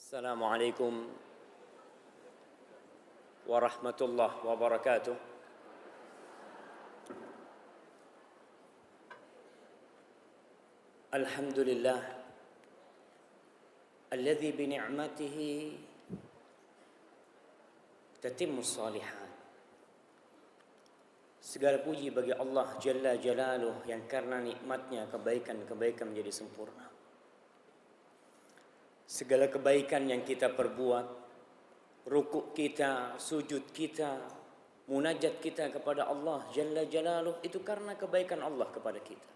Assalamualaikum warahmatullahi wabarakatuh. Alhamdulillah alladzi bi ni'matihi tatimmus shalihat. Segala puji bagi Allah Jalla Jalaluh yang karena nikmatnya kebaikan-kebaikan menjadi sempurna. Segala kebaikan yang kita perbuat, rukuk kita, sujud kita, munajat kita kepada Allah Jalla Jalaluh itu karena kebaikan Allah kepada kita.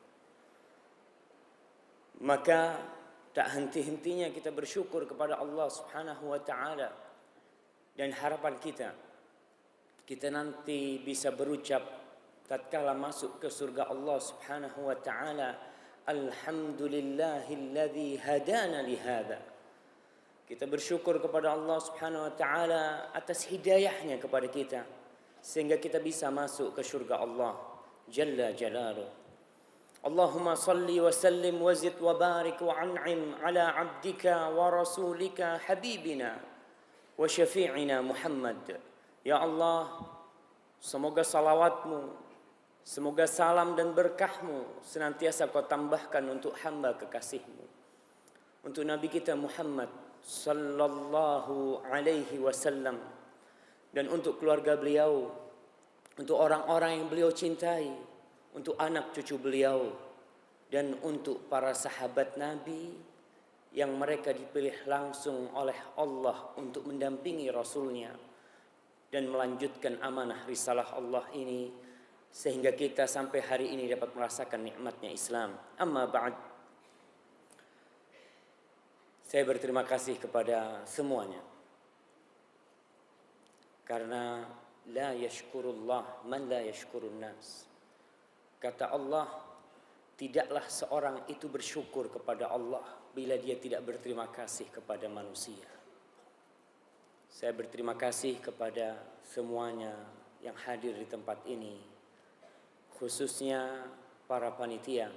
Maka tak henti-hentinya kita bersyukur kepada Allah Subhanahu wa taala, dan harapan kita nanti bisa berucap tatkala masuk ke surga Allah Subhanahu wa taala, alhamdulillahilladzi hadana li hadza. Kita bersyukur kepada Allah Subhanahu wa taala atas hidayahnya kepada kita sehingga kita bisa masuk ke surga Allah Jalla Jalaluh. Allahumma salli wa sallim wa zid wa barik wa an'im ala abdika wa rasulika habibina wa syafi'ina Muhammad. Ya Allah, semoga salawatmu, semoga salam dan berkahmu senantiasa kau tambahkan untuk hamba kekasihmu, untuk Nabi kita Muhammad sallallahu alaihi wasallam, dan untuk keluarga beliau, untuk orang-orang yang beliau cintai, untuk anak cucu beliau, dan untuk para sahabat Nabi yang mereka dipilih langsung oleh Allah untuk mendampingi Rasulnya dan melanjutkan amanah risalah Allah ini sehingga kita sampai hari ini dapat merasakan nikmatnya Islam. Amma ba'd. Saya berterima kasih kepada semuanya karena la yashkurullah man la yashkurun nas. Kata Allah, tidaklah seorang itu bersyukur kepada Allah bila dia tidak berterima kasih kepada manusia. Saya berterima kasih kepada semuanya yang hadir di tempat ini, khususnya para panitia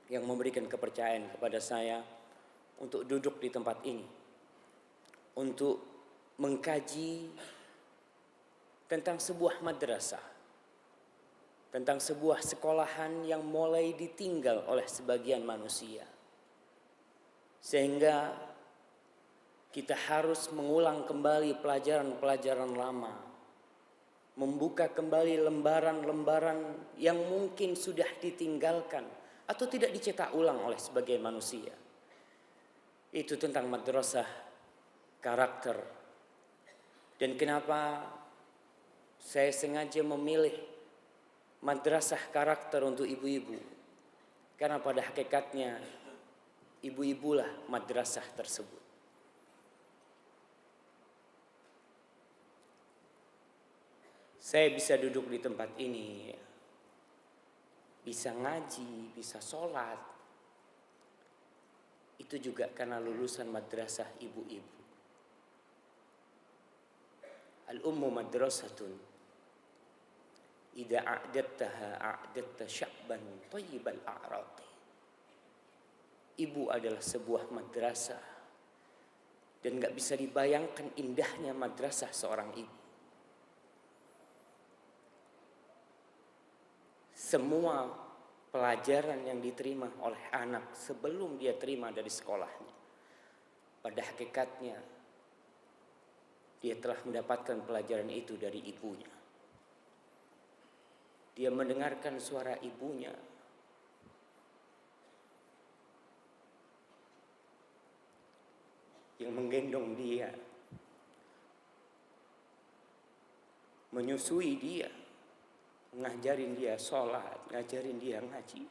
yang memberikan kepercayaan kepada saya untuk duduk di tempat ini, untuk mengkaji tentang sebuah madrasah, tentang sebuah sekolahan yang mulai ditinggal oleh sebagian manusia, sehingga kita harus mengulang kembali pelajaran-pelajaran lama, membuka kembali lembaran-lembaran yang mungkin sudah ditinggalkan atau tidak dicetak ulang oleh sebagian manusia. Itu tentang madrasah karakter. Dan kenapa saya sengaja memilih madrasah karakter untuk ibu-ibu? Karena pada hakikatnya ibu-ibulah madrasah tersebut. Saya bisa duduk di tempat ini, bisa ngaji, bisa sholat, itu juga karena lulusan madrasah ibu-ibu. Al-ummu madrasatun idza a'dattaha a'datta sya'ban thayyibal a'raqi. Ibu adalah sebuah madrasah, dan gak bisa dibayangkan indahnya madrasah seorang ibu. Semua pelajaran yang diterima oleh anak sebelum dia terima dari sekolahnya, pada hakikatnya dia telah mendapatkan pelajaran itu dari ibunya. Dia mendengarkan suara ibunya, yang menggendong dia, menyusui dia, ngajarin dia sholat, ngajarin dia ngaji.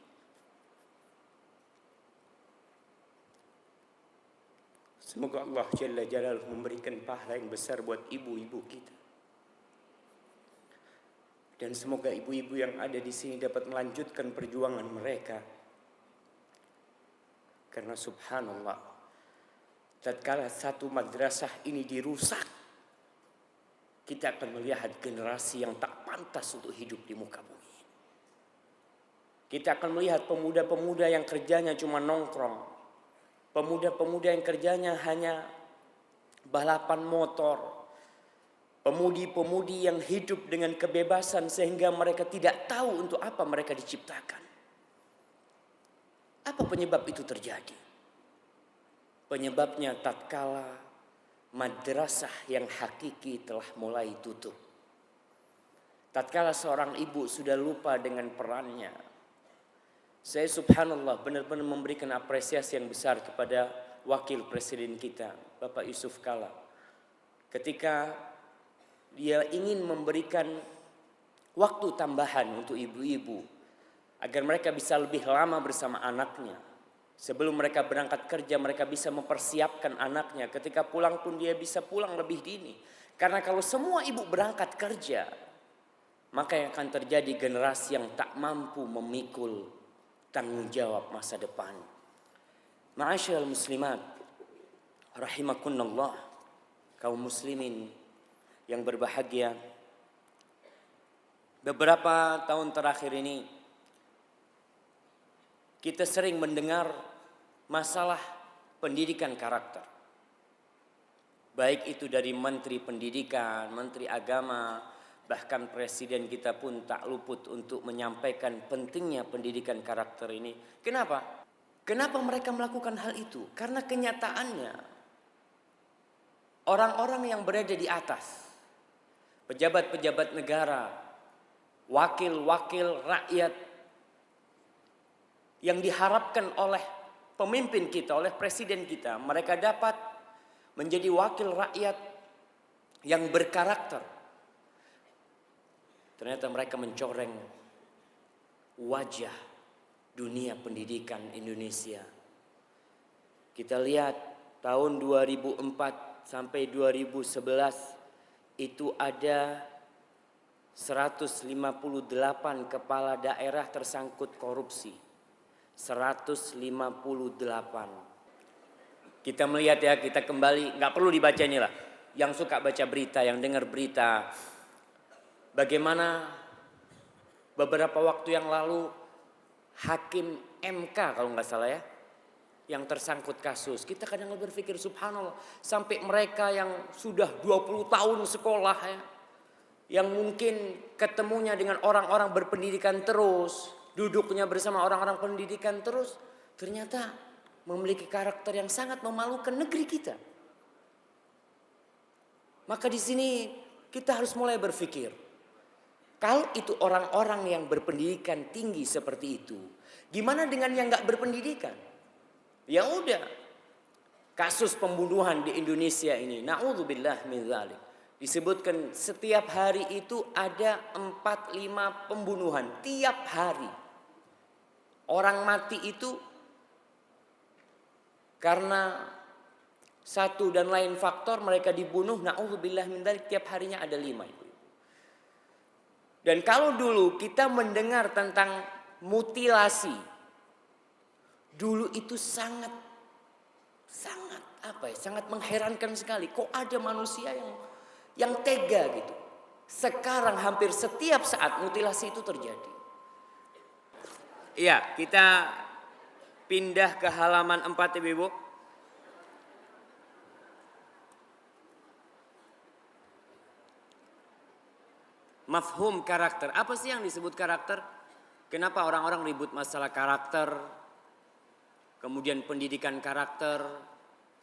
Semoga Allah Jalla Jalaluh memberikan pahala yang besar buat ibu-ibu kita. Dan semoga ibu-ibu yang ada di sini dapat melanjutkan perjuangan mereka. Karena subhanallah, tatkala satu madrasah ini dirusak, kita akan melihat generasi yang tak pantas untuk hidup di muka bumi. Kita akan melihat pemuda-pemuda yang kerjanya cuma nongkrong, pemuda-pemuda yang kerjanya hanya balapan motor, pemudi-pemudi yang hidup dengan kebebasan sehingga mereka tidak tahu untuk apa mereka diciptakan. Apa penyebab itu terjadi? Penyebabnya tatkala madrasah yang hakiki telah mulai tutup. Tatkala seorang ibu sudah lupa dengan perannya. Saya subhanallah benar-benar memberikan apresiasi yang besar kepada wakil presiden kita, Bapak Yusuf Kala. Ketika dia ingin memberikan waktu tambahan untuk ibu-ibu agar mereka bisa lebih lama bersama anaknya. Sebelum mereka berangkat kerja, mereka bisa mempersiapkan anaknya. Ketika pulang pun dia bisa pulang lebih dini. Karena kalau semua ibu berangkat kerja, maka yang akan terjadi generasi yang tak mampu memikul tanggung jawab masa depan. Ma'asyiral muslimat, rahimakunallah, kaum muslimin yang berbahagia. Beberapa tahun terakhir ini kita sering mendengar masalah pendidikan karakter. Baik itu dari Menteri Pendidikan, Menteri Agama, bahkan Presiden kita pun tak luput untuk menyampaikan pentingnya pendidikan karakter ini. Kenapa? Kenapa mereka melakukan hal itu? Karena kenyataannya orang-orang yang berada di atas, pejabat-pejabat negara, wakil-wakil rakyat, yang diharapkan oleh pemimpin kita, oleh presiden kita, mereka dapat menjadi wakil rakyat yang berkarakter. Ternyata mereka mencoreng wajah dunia pendidikan Indonesia. Kita lihat tahun 2004 sampai 2011 itu ada 158 kepala daerah tersangkut korupsi. 158. Kita melihat ya, kita kembali, nggak perlu dibaca ini lah. Yang suka baca berita, yang dengar berita, bagaimana beberapa waktu yang lalu hakim MK kalau nggak salah ya, yang tersangkut kasus. Kita kadang berpikir subhanallah, sampai mereka yang sudah 20 tahun sekolah ya, yang mungkin ketemunya dengan orang-orang berpendidikan terus, duduknya bersama orang-orang pendidikan terus, ternyata memiliki karakter yang sangat memalukan negeri kita. Maka di sini kita harus mulai berpikir, kalau itu orang-orang yang berpendidikan tinggi seperti itu, gimana dengan yang nggak berpendidikan? Ya udah, kasus pembunuhan di Indonesia ini, na'udzubillah min dzalik, disebutkan setiap hari itu ada 4-5 pembunuhan tiap hari. Orang mati itu karena satu dan lain faktor mereka dibunuh, na'udzubillah min dzalik, tiap harinya ada 5 itu. Dan kalau dulu kita mendengar tentang mutilasi, dulu itu sangat mengherankan sekali. Kok ada manusia yang tega gitu. Sekarang hampir setiap saat mutilasi itu terjadi. Iya, kita pindah ke halaman 4 Ibu-ibu. Mafhum karakter. Apa sih yang disebut karakter? Kenapa orang-orang ribut masalah karakter? Kemudian pendidikan karakter,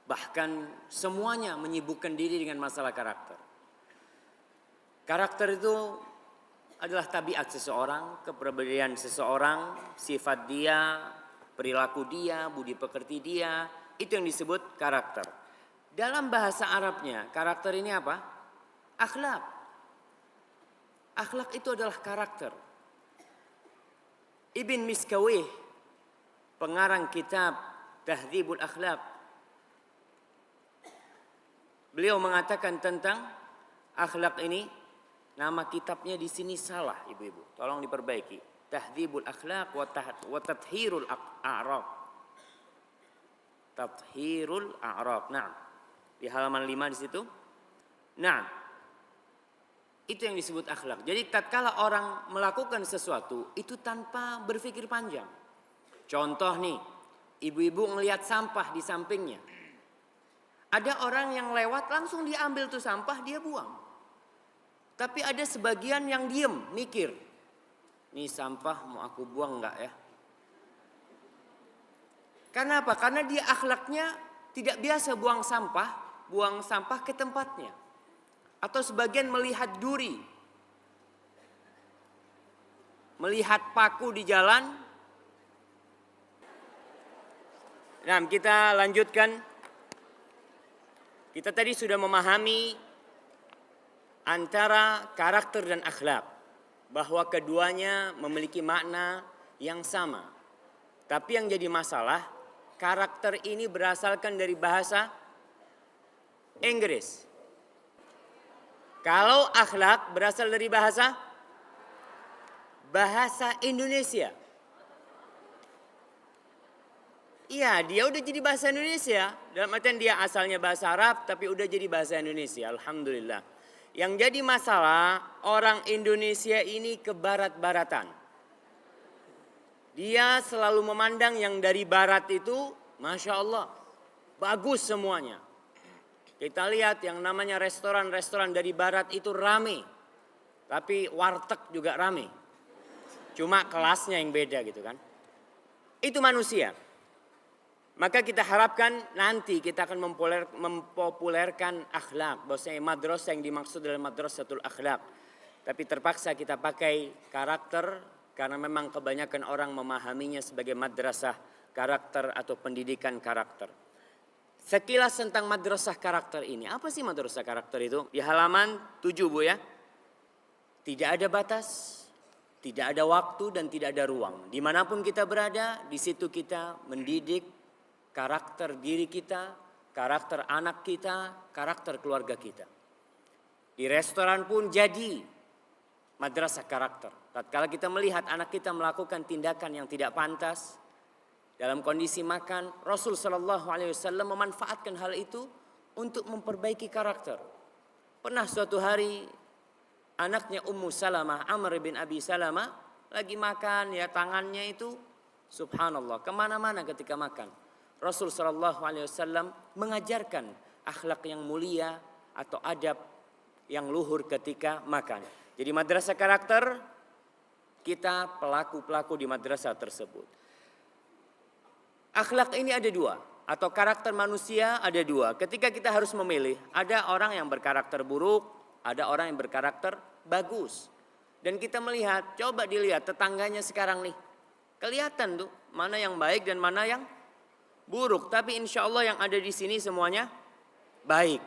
bahkan semuanya menyibukkan diri dengan masalah karakter. Karakter itu adalah tabiat seseorang, kepribadian seseorang, sifat dia, perilaku dia, budi pekerti dia, itu yang disebut karakter. Dalam bahasa Arabnya, karakter ini apa? Akhlak. Akhlak itu adalah karakter. Ibn Miskawih, pengarang kitab Tahdzibul Akhlaq, beliau mengatakan tentang akhlak ini, nama kitabnya di sini salah, ibu-ibu. Tolong diperbaiki. Tahdzibul Akhlaq wa Tathhirul A'rab. Tathhirul A'rab. Nah, di halaman 5 di situ. Nah, itu yang disebut akhlak. Jadi tatkala orang melakukan sesuatu itu tanpa berpikir panjang. Contoh nih, ibu-ibu melihat sampah di sampingnya. Ada orang yang lewat langsung dia ambil tuh sampah, dia buang. Tapi ada sebagian yang diem, mikir. Nih sampah mau aku buang enggak ya? Karena apa? Karena dia akhlaknya tidak biasa buang sampah ke tempatnya. Atau sebagian melihat duri. Melihat paku di jalan. Nah, kita lanjutkan. Kita tadi sudah memahami antara karakter dan akhlak, bahwa keduanya memiliki makna yang sama. Tapi yang jadi masalah, karakter ini berasalkan dari bahasa Inggris. Kalau akhlak berasal dari bahasa Indonesia. Iya, dia udah jadi bahasa Indonesia. Dalam artian dia asalnya bahasa Arab, tapi udah jadi bahasa Indonesia. Alhamdulillah. Yang jadi masalah, orang Indonesia ini ke barat-baratan. Dia selalu memandang yang dari barat itu, Masya Allah, bagus semuanya. Kita lihat yang namanya restoran-restoran dari barat itu rame. Tapi warteg juga rame. Cuma kelasnya yang beda gitu kan. Itu manusia. Maka kita harapkan nanti kita akan mempopulerkan akhlak. Bahwasanya madrasah yang dimaksud adalah madrasatul akhlak. Tapi terpaksa kita pakai karakter karena memang kebanyakan orang memahaminya sebagai madrasah karakter atau pendidikan karakter. Sekilas tentang madrasah karakter ini. Apa sih madrasah karakter itu? Di halaman 7 Bu ya. Tidak ada batas, tidak ada waktu dan tidak ada ruang. Dimanapun kita berada, di situ kita mendidik karakter diri kita, karakter anak kita, karakter keluarga kita. Di restoran pun jadi madrasah karakter. Tatkala kita melihat anak kita melakukan tindakan yang tidak pantas dalam kondisi makan, Rasul Shallallahu Alaihi Wasallam memanfaatkan hal itu untuk memperbaiki karakter. Pernah suatu hari anaknya Ummu Salamah, Amr bin Abi Salamah, lagi makan ya tangannya itu, subhanallah, kemana-mana ketika makan. Rasul Shallallahu Alaihi Wasallam mengajarkan akhlak yang mulia atau adab yang luhur ketika makan. Jadi madrasah karakter, kita pelaku-pelaku di madrasah tersebut. Akhlak ini ada dua, atau karakter manusia ada dua. Ketika kita harus memilih, ada orang yang berkarakter buruk, ada orang yang berkarakter bagus. Dan kita melihat, coba dilihat tetangganya sekarang nih. Kelihatan tuh mana yang baik dan mana yang buruk, tapi insya Allah yang ada di sini semuanya baik.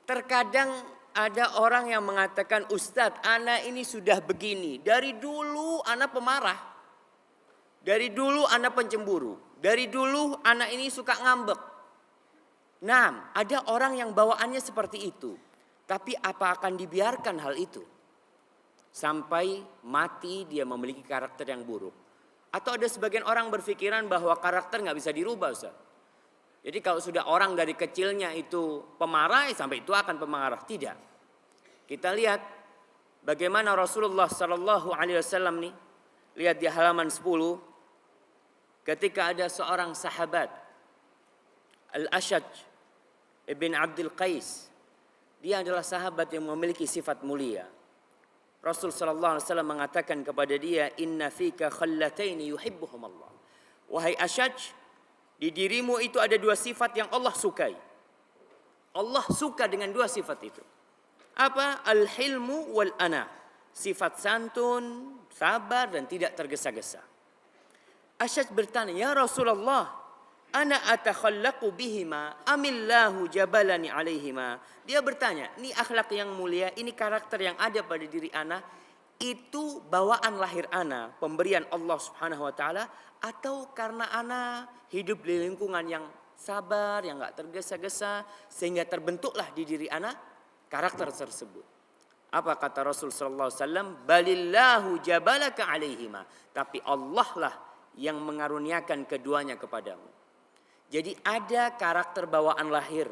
Terkadang ada orang yang mengatakan, Ustadz, ana ini sudah begini. Dari dulu ana pemarah. Dari dulu ana pencemburu. Dari dulu ana ini suka ngambek. Nah, ada orang yang bawaannya seperti itu. Tapi apa akan dibiarkan hal itu? Sampai mati dia memiliki karakter yang buruk. Atau ada sebagian orang berpikiran bahwa karakter nggak bisa dirubah, Ustaz. Jadi kalau sudah orang dari kecilnya itu pemarah, sampai itu akan pemarah. Tidak. Kita lihat bagaimana Rasulullah Sallallahu Alaihi Wasallam nih. Lihat di halaman 10. Ketika ada seorang sahabat, Al-Ashaj ibn Abdul Qais. Dia adalah sahabat yang memiliki sifat mulia. Rasul sallallahu alaihi wasallam mengatakan kepada dia, "Inna fika khallataini yuhibbuhum Allah." Wahai Ashaj, di dirimu itu ada dua sifat yang Allah sukai. Allah suka dengan dua sifat itu. Apa? Al-hilmu wal ana. Sifat santun, sabar dan tidak tergesa-gesa. Ashaj bertanya, "Ya Rasulullah, ana atakhallaqu bihima amillahu jabalani alaihima." Dia bertanya, ini akhlak yang mulia, ini karakter yang ada pada diri ana, itu bawaan lahir ana, pemberian Allah Subhanahu wa taala, atau karena ana hidup di lingkungan yang sabar, yang enggak tergesa-gesa sehingga terbentuklah di diri ana karakter tersebut. Apa kata Rasul sallallahu alaihi wasallam? Balillahu jabalaka alaihima. Tapi Allah lah yang mengaruniakan keduanya kepadamu. Jadi ada karakter bawaan lahir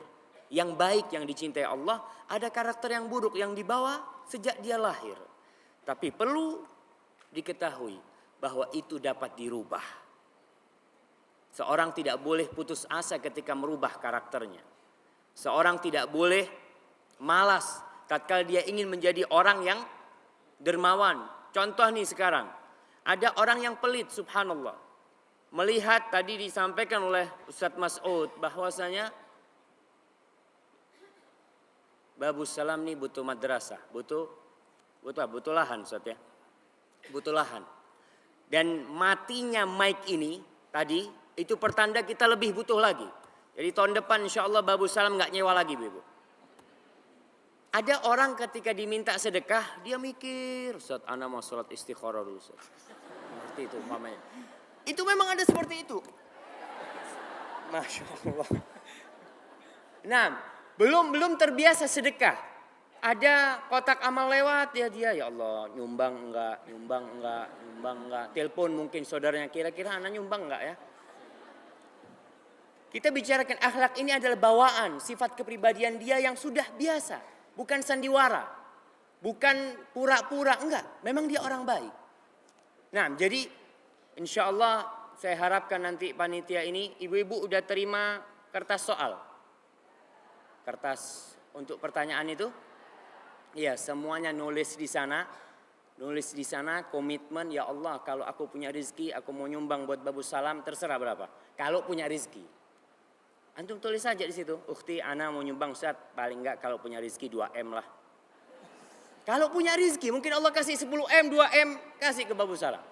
yang baik yang dicintai Allah, ada karakter yang buruk yang dibawa sejak dia lahir. Tapi perlu diketahui bahwa itu dapat dirubah. Seorang tidak boleh putus asa ketika merubah karakternya. Seorang tidak boleh malas tatkala dia ingin menjadi orang yang dermawan. Contoh nih sekarang, ada orang yang pelit, subhanallah. Melihat tadi disampaikan oleh Ustadz Mas'ud bahwasanya Babus Salam nih butuh madrasah, butuh lahan Ustadz ya. Butuh lahan. Dan matinya mic ini tadi itu pertanda kita lebih butuh lagi. Jadi tahun depan insya Allah Babus Salam nggak nyewa lagi, Bu. Ada orang ketika diminta sedekah dia mikir, Ustaz, ana mau sholat istikharah dulu, Ustaz. Seperti itu umpamanya. Itu memang ada seperti itu. Masya Allah. Nah, belum terbiasa sedekah. Ada kotak amal lewat ya dia, ya Allah nyumbang enggak. Telepon mungkin saudaranya, kira-kira anak nyumbang enggak ya. Kita bicarakan akhlak ini adalah bawaan, sifat kepribadian dia yang sudah biasa. Bukan sandiwara, bukan pura-pura, enggak. Memang dia orang baik. Nah, jadi insya Allah saya harapkan nanti panitia ini, ibu-ibu udah terima kertas soal. Kertas untuk pertanyaan itu. Ya, semuanya nulis di sana. Nulis di sana komitmen, ya Allah kalau aku punya rezeki, aku mau nyumbang buat Babus Salam, terserah berapa. Kalau punya rezeki. Antum tulis saja di situ, ukhti ana mau nyumbang Ustaz, paling enggak kalau punya rezeki 2M lah. Kalau punya rezeki mungkin Allah kasih 10M, 2M, kasih ke Babus Salam.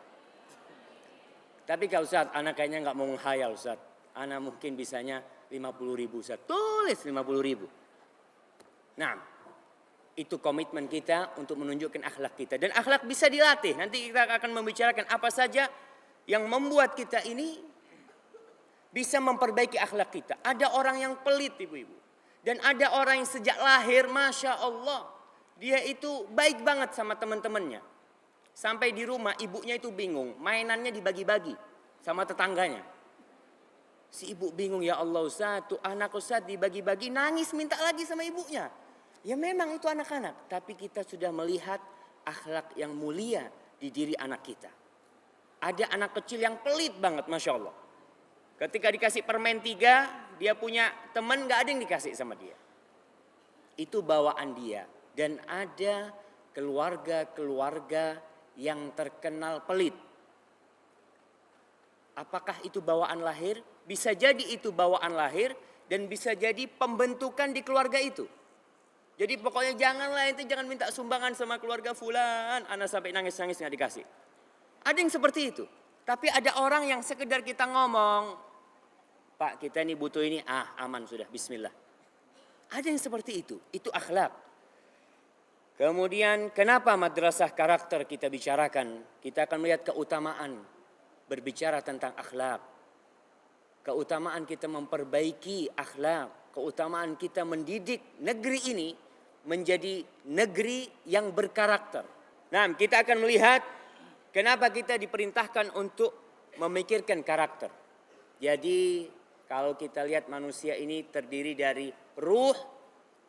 Tapi kalau Ustaz, ana kayaknya enggak mau menghayal Ustaz. Ana mungkin bisanya 50.000 Ustaz. Tulis 50.000. Nah, itu komitmen kita untuk menunjukkan akhlak kita. Dan akhlak bisa dilatih. Nanti kita akan membicarakan apa saja yang membuat kita ini bisa memperbaiki akhlak kita. Ada orang yang pelit ibu-ibu. Dan ada orang yang sejak lahir, Masya Allah. Dia itu baik banget sama teman-temannya. Sampai di rumah ibunya itu bingung. Mainannya dibagi-bagi sama tetangganya. Si ibu bingung, ya Allah Ustaz, tuh anak Ustaz dibagi-bagi, nangis minta lagi sama ibunya. Ya memang itu anak-anak. Tapi kita sudah melihat akhlak yang mulia di diri anak kita. Ada anak kecil yang pelit banget, Masya Allah. Ketika dikasih permen 3, dia punya teman gak ada yang dikasih sama dia. Itu bawaan dia. Dan ada keluarga-keluarga yang terkenal pelit. Apakah itu bawaan lahir? Bisa jadi itu bawaan lahir dan bisa jadi pembentukan di keluarga itu. Jadi pokoknya janganlah itu jangan minta sumbangan sama keluarga fulan. Anak sampai nangis-nangis gak dikasih. Ada yang seperti itu. Tapi ada orang yang sekedar kita ngomong, Pak kita ini butuh ini, aman sudah, bismillah. Ada yang seperti itu akhlak. Kemudian kenapa madrasah karakter kita bicarakan? Kita akan melihat keutamaan berbicara tentang akhlak. Keutamaan kita memperbaiki akhlak. Keutamaan kita mendidik negeri ini menjadi negeri yang berkarakter. Nah, kita akan melihat kenapa kita diperintahkan untuk memikirkan karakter. Jadi kalau kita lihat manusia ini terdiri dari ruh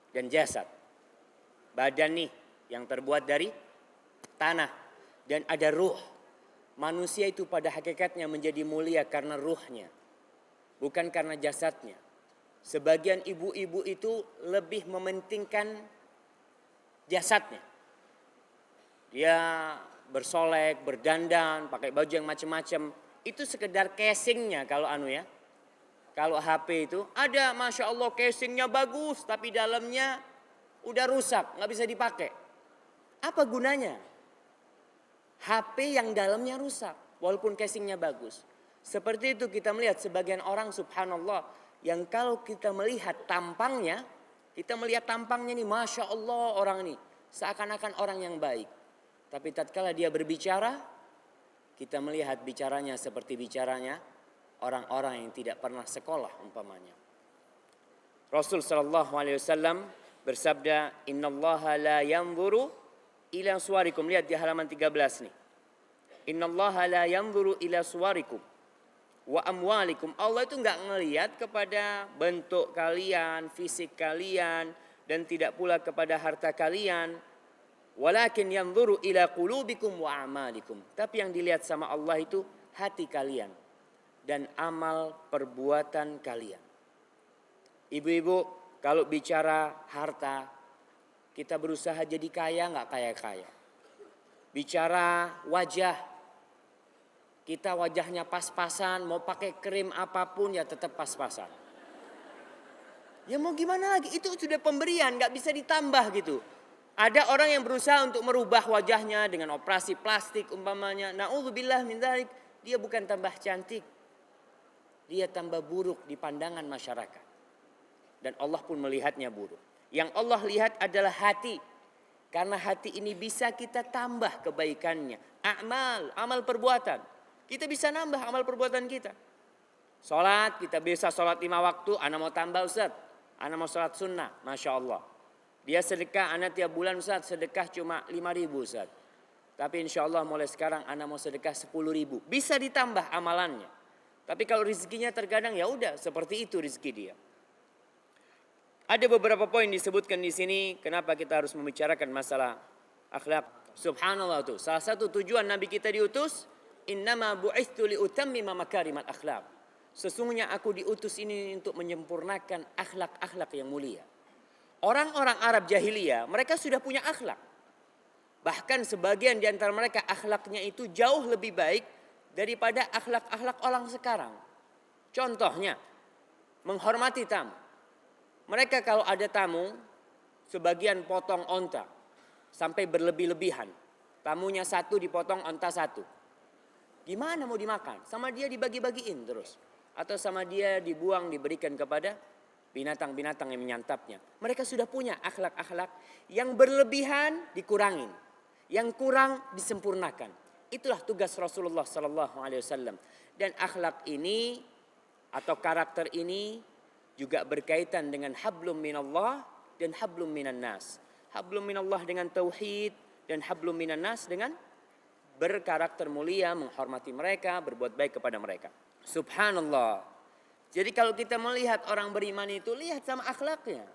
dan jasad. Badan nih yang terbuat dari tanah dan ada ruh. Manusia itu pada hakikatnya menjadi mulia karena ruhnya, bukan karena jasadnya. Sebagian ibu-ibu itu lebih mementingkan jasadnya. Dia bersolek, berdandan, pakai baju yang macam-macam. Itu sekedar casingnya kalau Kalau HP itu ada Masya Allah casingnya bagus tapi dalamnya udah rusak, nggak bisa dipakai. Apa gunanya? HP yang dalamnya rusak walaupun casingnya bagus. Seperti itu kita melihat sebagian orang subhanallah yang kalau kita melihat tampangnya, kita melihat tampangnya nih Masya Allah orang ini seakan-akan orang yang baik. Tapi tatkala dia berbicara, kita melihat bicaranya seperti bicaranya orang-orang yang tidak pernah sekolah umpamanya. Rasul sallallahu alaihi wasallam bersabda, "Innallaha la yanzuru ila suwarikum." Lihat di halaman 13 nih. "Innallaha la yanzuru ila suwarikum wa amwalikum." Allah itu enggak ngelihat kepada bentuk kalian, fisik kalian dan tidak pula kepada harta kalian. Walakin yanzuru ila qulubikum wa a'malikum. Tapi yang dilihat sama Allah itu hati kalian dan amal perbuatan kalian. Ibu-ibu, kalau bicara harta, kita berusaha jadi kaya nggak kaya-kaya. Bicara wajah, kita wajahnya pas-pasan, mau pakai krim apapun ya tetap pas-pasan. Ya mau gimana lagi, itu sudah pemberian, nggak bisa ditambah gitu. Ada orang yang berusaha untuk merubah wajahnya dengan operasi plastik umpamanya. Na'udzubillah min dzalik, dia bukan tambah cantik, dia tambah buruk di pandangan masyarakat. Dan Allah pun melihatnya buruk. Yang Allah lihat adalah hati. Karena hati ini bisa kita tambah kebaikannya. Amal perbuatan. Kita bisa nambah amal perbuatan kita. Sholat, kita bisa sholat 5 waktu. Ana mau tambah Ustaz. Ana mau sholat sunnah. Masya Allah. Dia sedekah, ana tiap bulan Ustaz. Sedekah cuma 5.000 Ustaz. Tapi insya Allah mulai sekarang ana mau sedekah 10.000. Bisa ditambah amalannya. Tapi kalau rezekinya terkadang ya udah seperti itu rezeki dia. Ada beberapa poin disebutkan di sini kenapa kita harus membicarakan masalah akhlak. Subhanallah tuh. Salah satu tujuan Nabi kita diutus, innama bu'itsu liutammima makarimal akhlak. Sesungguhnya aku diutus ini untuk menyempurnakan akhlak-akhlak yang mulia. Orang-orang Arab jahiliyah, mereka sudah punya akhlak. Bahkan sebagian di antara mereka akhlaknya itu jauh lebih baik daripada akhlak-akhlak orang sekarang. Contohnya, menghormati tamu. Mereka kalau ada tamu, sebagian potong onta sampai berlebih-lebihan. Tamunya satu dipotong onta satu. Gimana mau dimakan? Sama dia dibagi-bagiin terus. Atau sama dia dibuang, diberikan kepada binatang-binatang yang menyantapnya. Mereka sudah punya akhlak-akhlak yang berlebihan dikurangin. Yang kurang disempurnakan. Itulah tugas Rasulullah SAW. Dan akhlak ini atau karakter ini juga berkaitan dengan hablum minallah dan hablum minan nas. Hablum minallah dengan tauhid dan hablum minan nas dengan berkarakter mulia, menghormati mereka, berbuat baik kepada mereka. Subhanallah. Jadi kalau kita melihat orang beriman itu, lihat sama akhlaknya.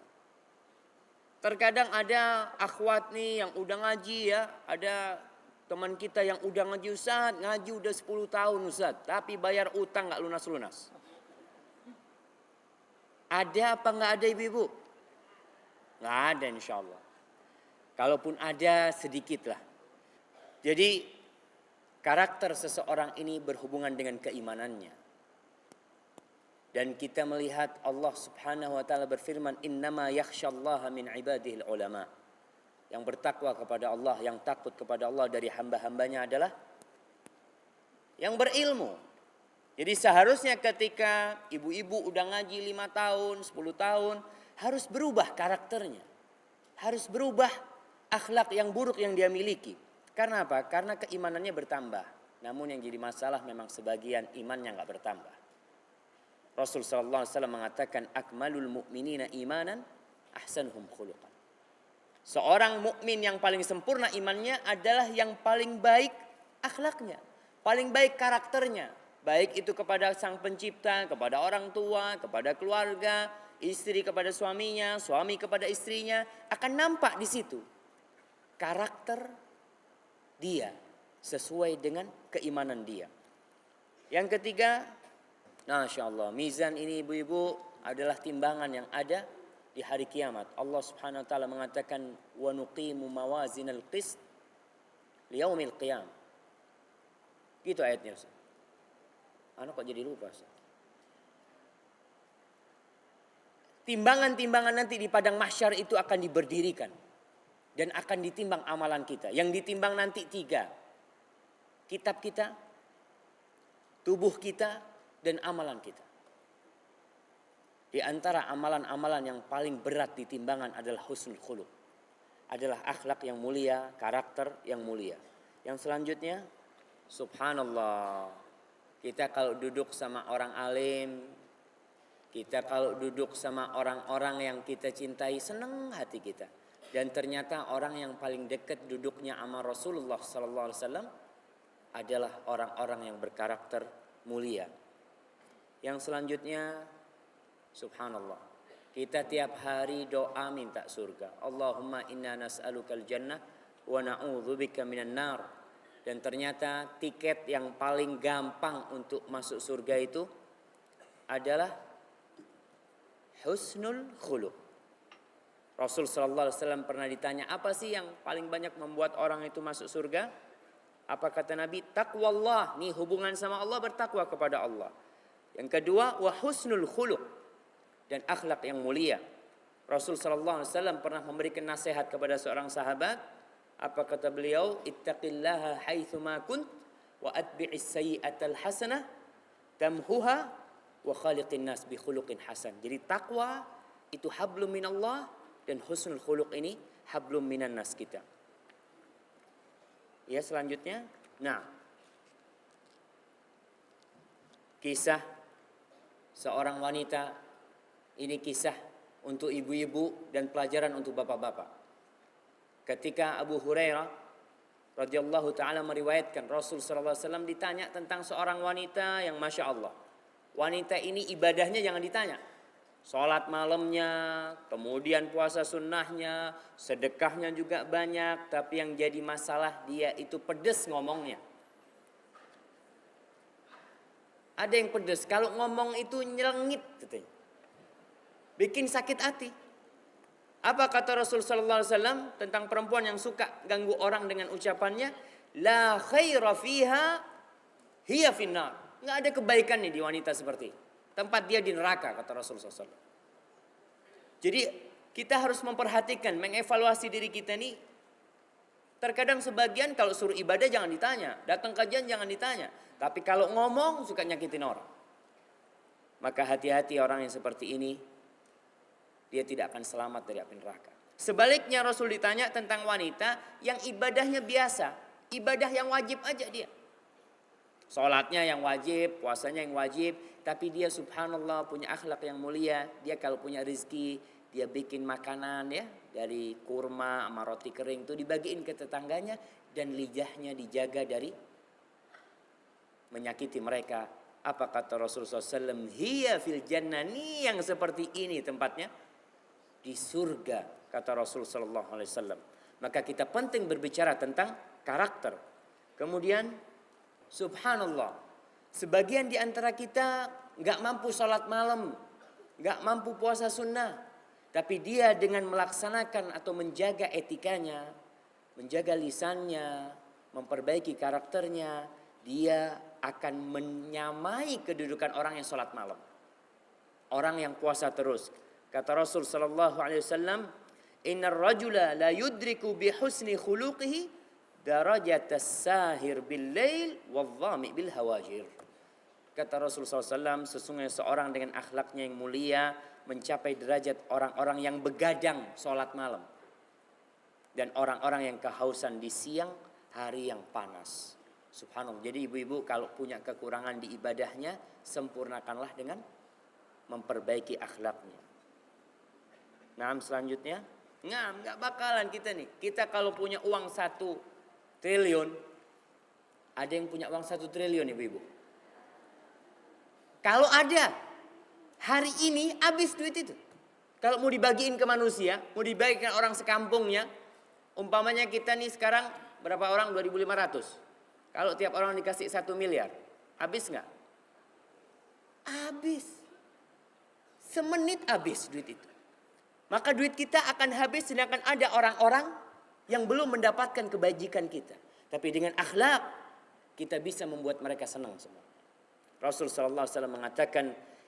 Terkadang ada akhwat nih yang udah ngaji ya, ada teman kita yang udah ngaji Ustaz, ngaji udah 10 tahun Ustaz, tapi bayar utang gak lunas-lunas. Ada apa enggak ada ibu-ibu? Enggak ada insya Allah. Kalaupun ada sedikit lah. Jadi karakter seseorang ini berhubungan dengan keimanannya. Dan kita melihat Allah subhanahu wa ta'ala berfirman, innama yakhshallaha min ibadihil ulama. Yang bertakwa kepada Allah, yang takut kepada Allah dari hamba-hambanya adalah yang berilmu. Jadi seharusnya ketika ibu-ibu udah ngaji 5 tahun, 10 tahun, harus berubah karakternya. Harus berubah akhlak yang buruk yang dia miliki. Karena apa? Karena keimanannya bertambah. Namun yang jadi masalah memang sebagian imannya gak bertambah. Rasul SAW mengatakan, akmalul mu'minina imanan ahsanuhum khuluqan. Seorang mukmin yang paling sempurna imannya adalah yang paling baik akhlaknya. Paling baik karakternya. Baik itu kepada sang pencipta, kepada orang tua, kepada keluarga, istri kepada suaminya, suami kepada istrinya. Akan nampak di situ karakter dia sesuai dengan keimanan dia. Yang ketiga, Masya Allah, mizan ini ibu-ibu adalah timbangan yang ada di hari kiamat. Allah subhanahu wa ta'ala mengatakan, wa nuqimu mawazinal qist liyaumil qiyam. Gitu ayatnya Ustaz. Anak kok jadi lupa Ustaz. Timbangan-timbangan nanti di padang mahsyar itu akan diberdirikan. Dan akan ditimbang amalan kita. Yang ditimbang nanti 3. Kitab kita, tubuh kita, dan amalan kita. Di antara amalan-amalan yang paling berat di timbangan adalah husnul khuluq. Adalah akhlak yang mulia, karakter yang mulia. Yang selanjutnya, subhanallah. Kita kalau duduk sama orang alim, kita kalau duduk sama orang-orang yang kita cintai, senang hati kita. Dan ternyata orang yang paling dekat duduknya sama Rasulullah SAW adalah orang-orang yang berkarakter mulia. Yang selanjutnya, subhanallah. Kita tiap hari doa minta surga. Allahumma inna nas'alukal jannah wa na'udzubika minan nar. Dan ternyata tiket yang paling gampang untuk masuk surga itu adalah husnul khuluq. Rasul sallallahu alaihi wasallam pernah ditanya, apa sih yang paling banyak membuat orang itu masuk surga? Apa kata Nabi? Taqwallah, nih hubungan sama Allah, bertakwa kepada Allah. Yang kedua, wa husnul khuluq, dan akhlak yang mulia. Rasul sallallahu alaihi wasallam pernah memberikan nasihat kepada seorang sahabat. Apa kata beliau? Ittaqillaha haitsu ma kunt wa atbi'is sayyi'atal hasanah tamhuha wa khaliqin nas bi khuluqin hasan. Jadi takwa itu hablum minallah, dan husnul khuluq ini hablum minan nas kita. Ya, selanjutnya. Nah, kisah seorang wanita, ini kisah untuk ibu-ibu dan pelajaran untuk bapak-bapak. Ketika Abu Hurairah radhiyallahu taala meriwayatkan, Rasul sallallahu alaihi wasallam ditanya tentang seorang wanita yang masya Allah. Wanita ini ibadahnya jangan ditanya. Salat malamnya, kemudian puasa sunnahnya, sedekahnya juga banyak, tapi yang jadi masalah dia itu pedes ngomongnya. Ada yang pedes, kalau ngomong itu nyelengit katanya. Bikin sakit hati. Apa kata Rasul sallallahu alaihi wasallam tentang perempuan yang suka ganggu orang dengan ucapannya? La khaira fiha hiya finnar. Enggak ada kebaikan nih di wanita seperti ini. Tempat dia di neraka, kata Rasul sallallahu alaihi wasallam. Jadi kita harus memperhatikan, mengevaluasi diri kita nih. Terkadang sebagian kalau suruh ibadah jangan ditanya, datang kajian jangan ditanya. Tapi kalau ngomong suka nyakitin orang. Maka hati-hati orang yang seperti ini, dia tidak akan selamat dari api neraka. Sebaliknya Rasul ditanya tentang wanita yang ibadahnya biasa, ibadah yang wajib aja dia. Salatnya yang wajib, puasanya yang wajib, tapi dia subhanallah punya akhlak yang mulia. Dia kalau punya rezeki, dia bikin makanan ya, dari kurma sama roti kering itu dibagiin ke tetangganya, dan lidahnya dijaga dari menyakiti mereka. Apa kata Rasulullah SAW? Hiya fil jannah, nih yang seperti ini tempatnya di surga, kata Rasul sallallahu alaihi wasallam. Maka kita penting berbicara tentang karakter. Kemudian subhanallah, sebagian di antara kita enggak mampu salat malam, enggak mampu puasa sunnah, tapi dia dengan melaksanakan atau menjaga etikanya, menjaga lisannya, memperbaiki karakternya, dia akan menyamai kedudukan orang yang salat malam, orang yang puasa terus. Kata Rasul sallallahu alaihi wasallam, "Innar rajula la yudriku bi husni khuluqihi darajatas sahir bil lail wadh-dhami bil hawajir." Kata Rasul sallallahu alaihi wasallam, sesungguhnya seorang dengan akhlaknya yang mulia mencapai derajat orang-orang yang begadang salat malam dan orang-orang yang kehausan di siang hari yang panas. Subhanallah. Jadi ibu-ibu kalau punya kekurangan di ibadahnya, sempurnakanlah dengan memperbaiki akhlaknya. Nah, selanjutnya, nggak bakalan kita nih. Kita kalau punya uang 1 triliun, ada yang punya uang 1 triliun ibu-ibu? Kalau ada, hari ini habis duit itu. Kalau mau dibagiin ke manusia, mau dibagikan orang sekampungnya, umpamanya kita nih sekarang berapa orang? 2.500. Kalau tiap orang dikasih 1 miliar, habis nggak? Habis. Semenit habis duit itu. Maka duit kita akan habis, sedangkan ada orang-orang yang belum mendapatkan kebajikan kita. Tapi dengan akhlak, kita bisa membuat mereka senang semua. Rasul sallallahu alaihi wasallam mengatakan,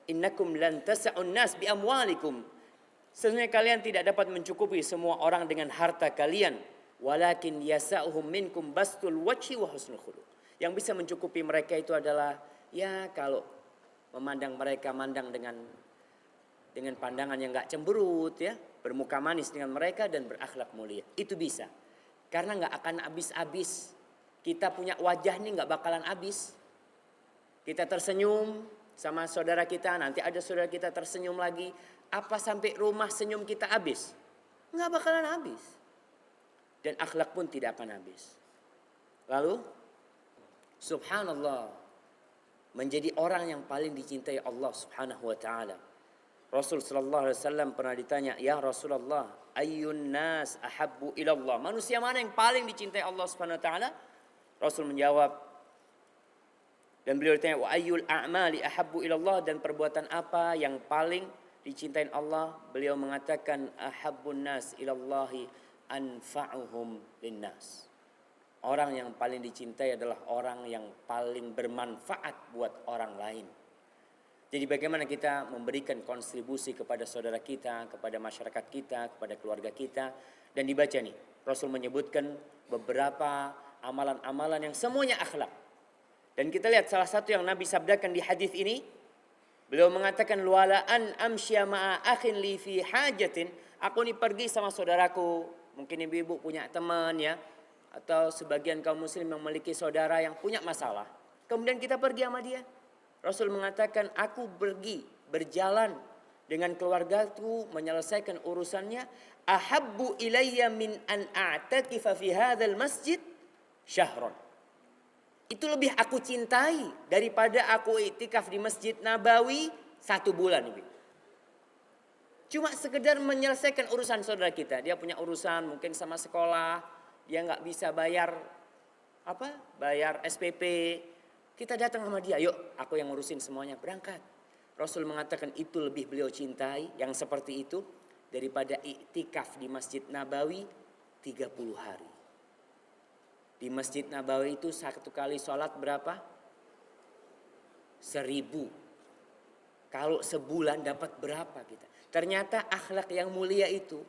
"Innakum lan tas'un nas bi amwalikum." Sesungguhnya kalian tidak dapat mencukupi semua orang dengan harta kalian. Walakin yasa'uhum minkum bastul wajhi wa husnul khuluq. Yang bisa mencukupi mereka itu adalah, ya kalau memandang mereka mandang dengan pandangan yang gak cemberut ya, bermuka manis dengan mereka dan berakhlak mulia. Itu bisa. Karena gak akan habis-habis. Kita punya wajah nih gak bakalan habis. Kita tersenyum sama saudara kita, nanti ada saudara kita tersenyum lagi. Apa sampai rumah senyum kita habis? Gak bakalan habis. Dan akhlak pun tidak akan habis. Lalu, subhanallah, menjadi orang yang paling dicintai Allah subhanahu wa ta'ala. Rasul sallallahu alaihi wasallam pernah ditanya, "Ya Rasulullah, ayyun nas ahabbu ilallah?" Manusia mana yang paling dicintai Allah Subhanahu wa taala? Rasul menjawab, dan beliau ditanya, wa ayyul a'mali ahabbu ilallah, dan perbuatan apa yang paling dicintain Allah? Beliau mengatakan, ahabbun nas ilallahi anfa'uhum linnas. Orang yang paling dicintai adalah orang yang paling bermanfaat buat orang lain. Jadi bagaimana kita memberikan kontribusi kepada saudara kita, kepada masyarakat kita, kepada keluarga kita. Dan dibaca nih, Rasul menyebutkan beberapa amalan-amalan yang semuanya akhlak. Dan kita lihat salah satu yang Nabi sabdakan di hadis ini, beliau mengatakan, luala an amsya ma'a akhin li fi hajatin. Aku nih pergi sama saudaraku, mungkin ibu-ibu punya teman ya, atau sebagian kaum muslim yang memiliki saudara yang punya masalah. Kemudian kita pergi sama dia. Rasul mengatakan, aku pergi berjalan dengan keluargaku menyelesaikan urusannya, ahabbu ilayya min an a'takifa fi hadzal masjid syahron. Itu lebih aku cintai daripada aku iktikaf di Masjid Nabawi 1 bulan. Cuma sekedar menyelesaikan urusan saudara kita. Dia punya urusan mungkin sama sekolah, dia nggak bisa bayar bayar SPP. Kita datang sama dia, yuk aku yang ngurusin semuanya, berangkat. Rasul mengatakan itu lebih beliau cintai yang seperti itu daripada iktikaf di Masjid Nabawi 30 hari. Di Masjid Nabawi itu satu kali sholat berapa? 1000. Kalau sebulan dapat berapa kita? Ternyata akhlak yang mulia itu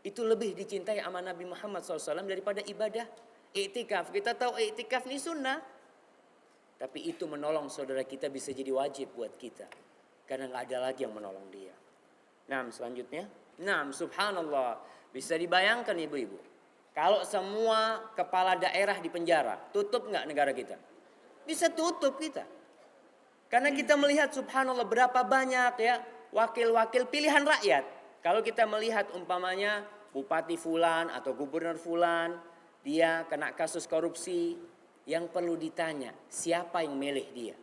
lebih dicintai sama Nabi Muhammad SAW daripada ibadah iktikaf. Kita tahu iktikaf ini sunnah, tapi itu menolong saudara kita bisa jadi wajib buat kita, karena nggak ada lagi yang menolong dia. Nah, selanjutnya, subhanallah, bisa dibayangkan ibu-ibu. Kalau semua kepala daerah di penjara, tutup nggak negara kita? Bisa tutup kita. Karena kita melihat subhanallah berapa banyak ya wakil-wakil pilihan rakyat. Kalau kita melihat umpamanya Bupati Fulan atau Gubernur Fulan, dia kena kasus korupsi, yang perlu ditanya, siapa yang milih dia?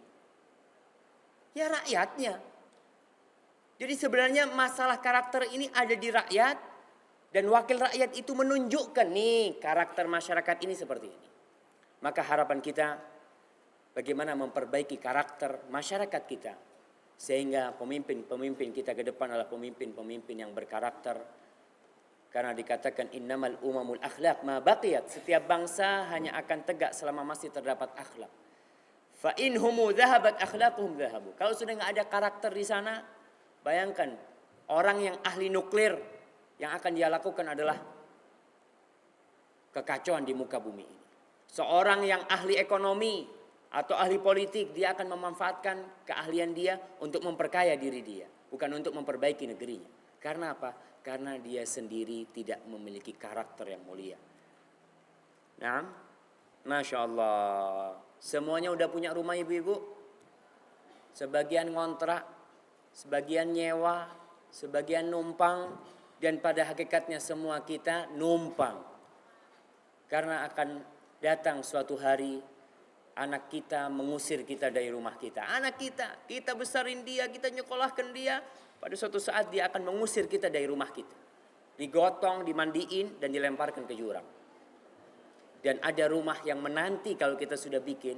Ya rakyatnya. Jadi sebenarnya masalah karakter ini ada di rakyat. Dan wakil rakyat itu menunjukkan nih karakter masyarakat ini seperti ini. Maka harapan kita bagaimana memperbaiki karakter masyarakat kita. Sehingga pemimpin-pemimpin kita ke depan adalah pemimpin-pemimpin yang berkarakter. Karena dikatakan innamal umamul akhlaq ma baqiyat. Setiap bangsa hanya akan tegak selama masih terdapat akhlak. Fa in humu dhahabat akhlaquhum dhahabu. Kalau sudah enggak ada karakter di sana, bayangkan orang yang ahli nuklir, yang akan dia lakukan adalah kekacauan di muka bumi ini. Seorang yang ahli ekonomi atau ahli politik, dia akan memanfaatkan keahlian dia untuk memperkaya diri dia, bukan untuk memperbaiki negerinya. Karena apa? Karena dia sendiri tidak memiliki karakter yang mulia. Nah, Masya Allah, semuanya udah punya rumah ibu-ibu. Sebagian ngontrak, sebagian nyewa, sebagian numpang. Dan pada hakikatnya semua kita numpang. Karena akan datang suatu hari anak kita mengusir kita dari rumah kita. Anak kita besarin dia, kita nyekolahkan dia. Pada suatu saat dia akan mengusir kita dari rumah kita. Digotong, dimandiin, dan dilemparkan ke jurang. Dan ada rumah yang menanti kalau kita sudah bikin.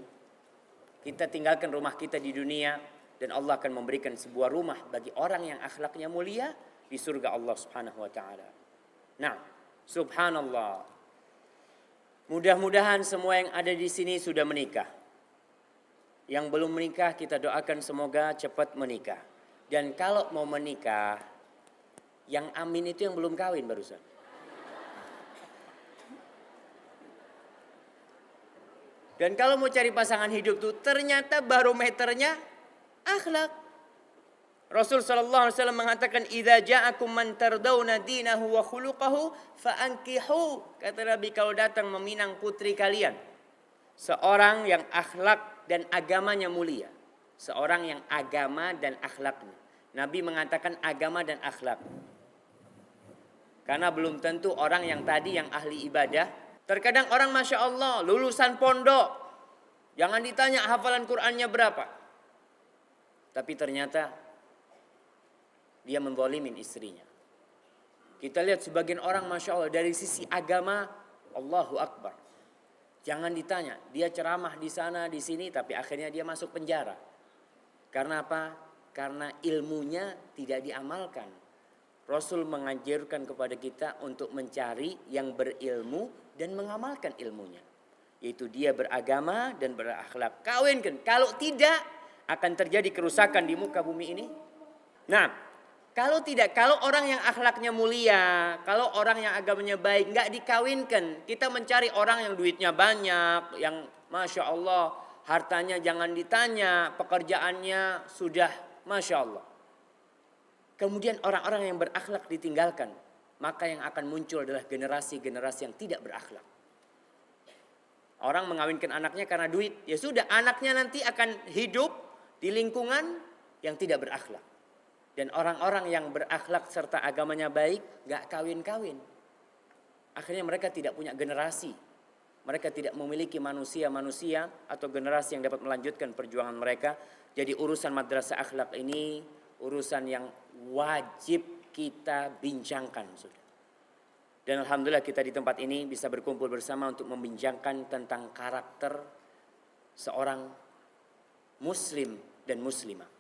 Kita tinggalkan rumah kita di dunia. Dan Allah akan memberikan sebuah rumah bagi orang yang akhlaknya mulia di surga Allah Subhanahu wa taala. Nah, subhanallah. Mudah-mudahan semua yang ada di sini sudah menikah. Yang belum menikah kita doakan semoga cepat menikah. Dan kalau mau menikah, yang amin itu yang belum kawin barusan. Dan kalau mau cari pasangan hidup tuh ternyata barometernya akhlak. Rasul sallallahu alaihi wasallam mengatakan idza ja'akum man tardawna dinahu wa khuluquhu fa'ankihu. Kata Nabi, kalau datang meminang putri kalian seorang yang akhlak dan agamanya mulia, seorang yang agama dan akhlaknya. Nabi mengatakan agama dan akhlak. Karena belum tentu orang yang tadi yang ahli ibadah. Terkadang orang Masya Allah lulusan pondok, jangan ditanya hafalan Qur'annya berapa, tapi ternyata dia menzalimin istrinya. Kita lihat sebagian orang Masya Allah dari sisi agama, Allahu Akbar. Jangan ditanya, dia ceramah di sana, di sini, tapi akhirnya dia masuk penjara. Karena apa? Karena ilmunya tidak diamalkan. Rasul menganjurkan kepada kita untuk mencari yang berilmu dan mengamalkan ilmunya. Yaitu dia beragama dan berakhlak. Kawinkan, kalau tidak akan terjadi kerusakan di muka bumi ini. Nah, kalau tidak, kalau orang yang akhlaknya mulia, kalau orang yang agamanya baik, nggak dikawinkan. Kita mencari orang yang duitnya banyak, yang Masya Allah, hartanya jangan ditanya, pekerjaannya sudah Masya Allah. Kemudian orang-orang yang berakhlak ditinggalkan, maka yang akan muncul adalah generasi-generasi yang tidak berakhlak. Orang mengawinkan anaknya karena duit, ya sudah, anaknya nanti akan hidup di lingkungan yang tidak berakhlak. Dan orang-orang yang berakhlak serta agamanya baik gak kawin-kawin. Akhirnya mereka tidak punya generasi. Mereka tidak memiliki manusia-manusia atau generasi yang dapat melanjutkan perjuangan mereka. Jadi urusan madrasah akhlak ini urusan yang wajib kita bincangkan. Dan alhamdulillah kita di tempat ini bisa berkumpul bersama untuk membincangkan tentang karakter seorang muslim dan muslimah.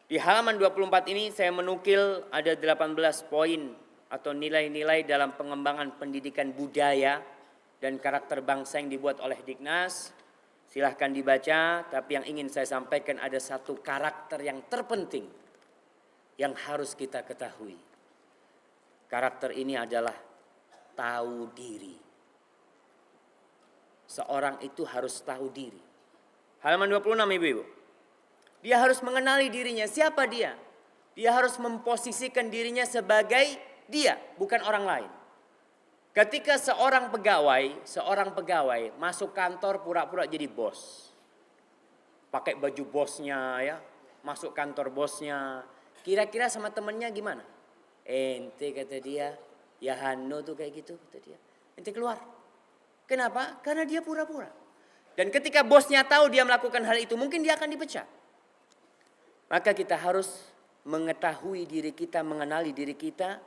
Di halaman 24 ini saya menukil ada 18 poin atau nilai-nilai dalam pengembangan pendidikan budaya dan karakter bangsa yang dibuat oleh Dignas. Silahkan dibaca, tapi yang ingin saya sampaikan ada satu karakter yang terpenting yang harus kita ketahui. Karakter ini adalah tahu diri. Seorang itu harus tahu diri. Halaman 26 ibu-ibu. Dia harus mengenali dirinya, siapa dia? Dia harus memposisikan dirinya sebagai dia, bukan orang lain. Ketika seorang pegawai masuk kantor pura-pura jadi bos. Pakai baju bosnya ya, masuk kantor bosnya. Kira-kira sama temennya gimana? Ente kata dia, ya Hano tuh kayak gitu kata dia. Ente keluar. Kenapa? Karena dia pura-pura. Dan ketika bosnya tahu dia melakukan hal itu, mungkin dia akan dipecat. Maka kita harus mengetahui diri kita, mengenali diri kita.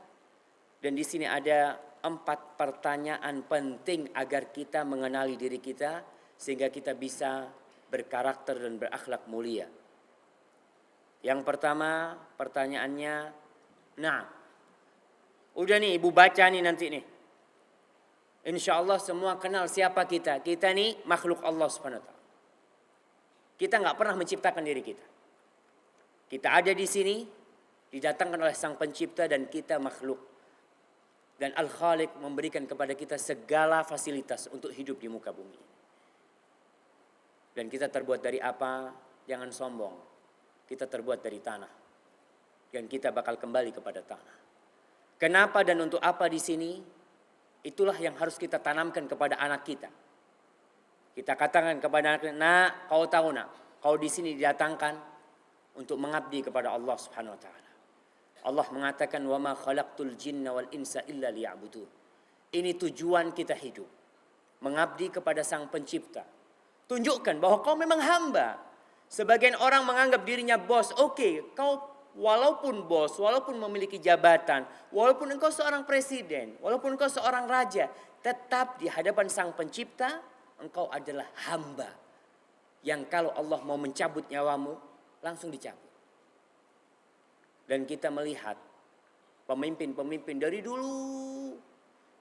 Dan di sini ada 4 pertanyaan penting agar kita mengenali diri kita. Sehingga kita bisa berkarakter dan berakhlak mulia. Yang pertama pertanyaannya, nah udah nih ibu baca nih nanti nih. Insya Allah semua kenal siapa kita. Kita nih makhluk Allah Subhanahu wa ta'ala. Kita gak pernah menciptakan diri kita. Kita ada di sini, didatangkan oleh Sang Pencipta dan kita makhluk. Dan Al-Khaliq memberikan kepada kita segala fasilitas untuk hidup di muka bumi. Dan kita terbuat dari apa? Jangan sombong. Kita terbuat dari tanah. Dan kita bakal kembali kepada tanah. Kenapa dan untuk apa di sini? Itulah yang harus kita tanamkan kepada anak kita. Kita katakan kepada anak kita, nak, kau tahu nak, kau di sini didatangkan untuk mengabdi kepada Allah Subhanahu wa taala. Allah mengatakan wa ma khalaqtul jinna wal insa illa liya'budun. Ini tujuan kita hidup. Mengabdi kepada Sang Pencipta. Tunjukkan bahwa kau memang hamba. Sebagian orang menganggap dirinya bos. Oke, kau walaupun bos, walaupun memiliki jabatan, walaupun engkau seorang presiden, walaupun engkau seorang raja, tetap di hadapan Sang Pencipta engkau adalah hamba. Yang kalau Allah mau mencabut nyawamu, langsung dicabut. Dan kita melihat pemimpin-pemimpin dari dulu.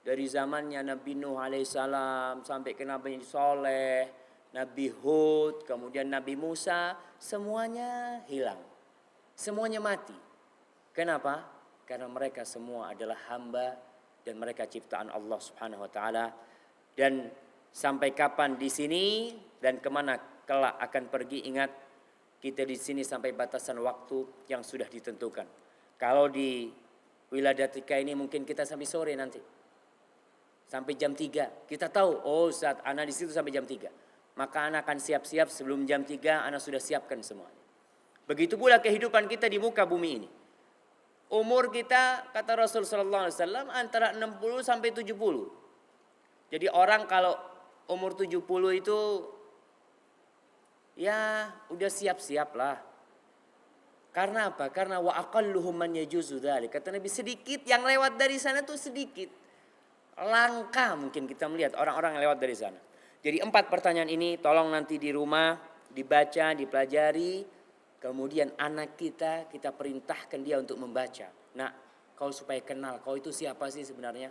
Dari zamannya Nabi Nuh alaihissalam sampai ke Nabi Soleh, Nabi Hud, kemudian Nabi Musa. Semuanya hilang. Semuanya mati. Kenapa? Karena mereka semua adalah hamba dan mereka ciptaan Allah Subhanahu wa taala. Dan sampai kapan di sini dan kemana kelak akan pergi, ingat, kita di sini sampai batasan waktu yang sudah ditentukan. Kalau di Wiladatika ini mungkin kita sampai sore nanti. Sampai jam 3. Kita tahu, oh saat anak di situ sampai jam 3. Maka anak akan siap-siap sebelum jam 3 anak sudah siapkan semuanya. Begitu pula kehidupan kita di muka bumi ini. Umur kita kata Rasul sallallahu alaihi wasallam antara 60 sampai 70. Jadi orang kalau umur 70 itu ya udah siap-siap lah. Karena apa? Karena wa aqalluhum man yajuzu dzalik. Kata Nabi sedikit yang lewat dari sana tuh sedikit. Langka mungkin kita melihat orang-orang yang lewat dari sana. Jadi 4 pertanyaan ini tolong nanti di rumah dibaca, dipelajari. Kemudian anak kita perintahkan dia untuk membaca. Nah, kau supaya kenal kau itu siapa sih sebenarnya.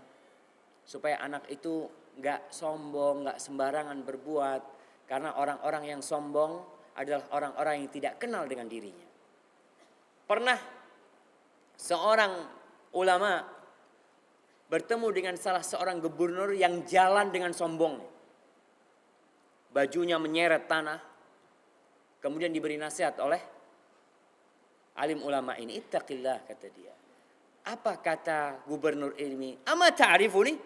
Supaya anak itu gak sombong, gak sembarangan berbuat. Karena orang-orang yang sombong adalah orang-orang yang tidak kenal dengan dirinya. Pernah seorang ulama bertemu dengan salah seorang gubernur yang jalan dengan sombong. Bajunya menyeret tanah. Kemudian diberi nasihat oleh alim ulama ini. Ittaqillah, kata dia. Apa kata gubernur ini? Ama ta'rifuni?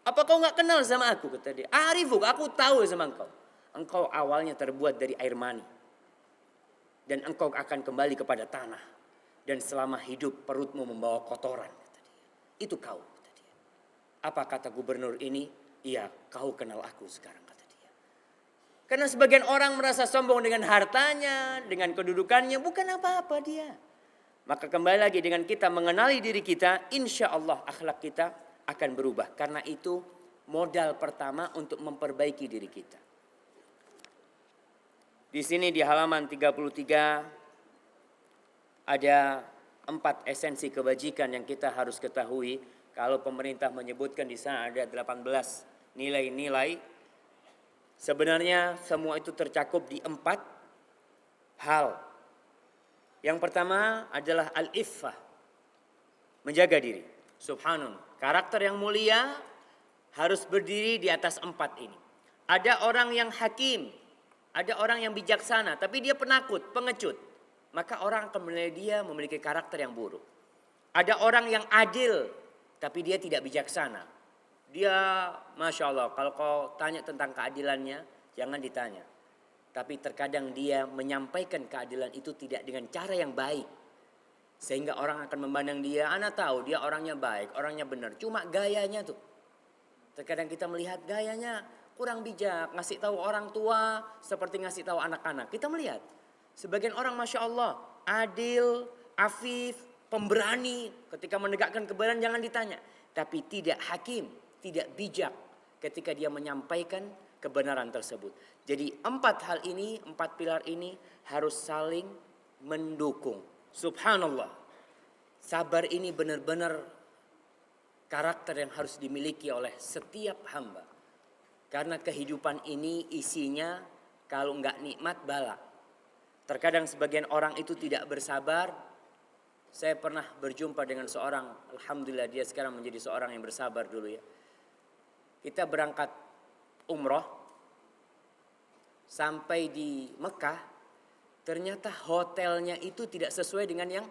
Apa kau gak kenal sama aku? Kata dia. Arifuk, aku tahu sama engkau. Engkau awalnya terbuat dari air mani. Dan engkau akan kembali kepada tanah. Dan selama hidup perutmu membawa kotoran. Kata dia. Itu kau. Kata dia. Apa kata gubernur ini? Iya, kau kenal aku sekarang. Kata dia. Karena sebagian orang merasa sombong dengan hartanya. Dengan kedudukannya. Bukan apa-apa dia. Maka kembali lagi dengan kita mengenali diri kita. Insya Allah akhlak kita akan berubah. Karena itu modal pertama untuk memperbaiki diri kita. Di sini di halaman 33 ada 4 esensi kebajikan yang kita harus ketahui. Kalau pemerintah menyebutkan di sana ada 18 nilai-nilai. Sebenarnya semua itu tercakup di 4 hal. Yang pertama adalah al-iffah. Menjaga diri. Subhanallah. Karakter yang mulia harus berdiri di atas 4 ini. Ada orang yang hakim. Ada orang yang bijaksana, tapi dia penakut, pengecut. Maka orang akan menilai dia memiliki karakter yang buruk. Ada orang yang adil, tapi dia tidak bijaksana. Dia, Masya Allah, kalau kau tanya tentang keadilannya, jangan ditanya. Tapi terkadang dia menyampaikan keadilan itu tidak dengan cara yang baik. Sehingga orang akan memandang dia, anak tahu dia orangnya baik, orangnya benar. Cuma gayanya tuh. Terkadang kita melihat gayanya kurang bijak, ngasih tahu orang tua seperti ngasih tahu anak-anak. Kita melihat sebagian orang Masya Allah adil, afif, pemberani. Ketika menegakkan kebenaran jangan ditanya. Tapi tidak hakim, tidak bijak ketika dia menyampaikan kebenaran tersebut. Jadi 4 hal ini, 4 pilar ini harus saling mendukung. Subhanallah. Sabar ini benar-benar karakter yang harus dimiliki oleh setiap hamba. Karena kehidupan ini isinya kalau enggak nikmat bala. Terkadang sebagian orang itu tidak bersabar. Saya pernah berjumpa dengan seorang, alhamdulillah dia sekarang menjadi seorang yang bersabar dulu ya. Kita berangkat umroh. Sampai di Mekah. Ternyata hotelnya itu tidak sesuai dengan yang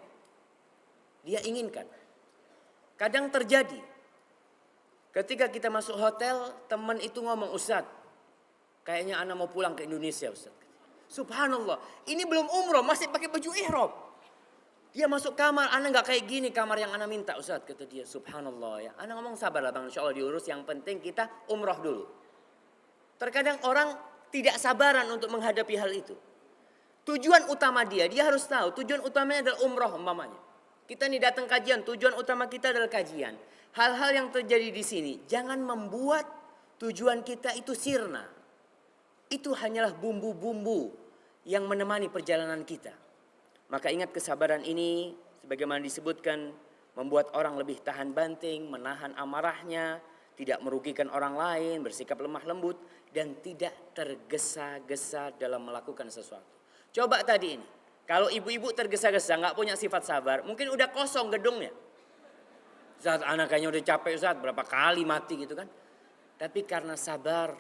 dia inginkan. Kadang terjadi. Ketika kita masuk hotel, teman itu ngomong, Ustaz, kayaknya anak mau pulang ke Indonesia, Ustaz. Subhanallah, ini belum umroh, masih pakai baju ihram. Dia masuk kamar, anak nggak kayak gini kamar yang anak minta, Ustaz. Kata dia, Subhanallah ya. Anak ngomong sabarlah bang, insya Allah diurus. Yang penting kita umroh dulu. Terkadang orang tidak sabaran untuk menghadapi hal itu. Tujuan utama dia harus tahu. Tujuan utamanya adalah umroh umpamanya. Kita nih datang kajian, tujuan utama kita adalah kajian. Hal-hal yang terjadi di sini, jangan membuat tujuan kita itu sirna. Itu hanyalah bumbu-bumbu yang menemani perjalanan kita. Maka ingat kesabaran ini, sebagaimana disebutkan, membuat orang lebih tahan banting, menahan amarahnya, tidak merugikan orang lain, bersikap lemah lembut, dan tidak tergesa-gesa dalam melakukan sesuatu. Coba tadi ini, kalau ibu-ibu tergesa-gesa, gak punya sifat sabar, mungkin udah kosong gedungnya. Ustaz, anak kayaknya udah capek Ustaz, berapa kali mati gitu kan. Tapi karena sabar,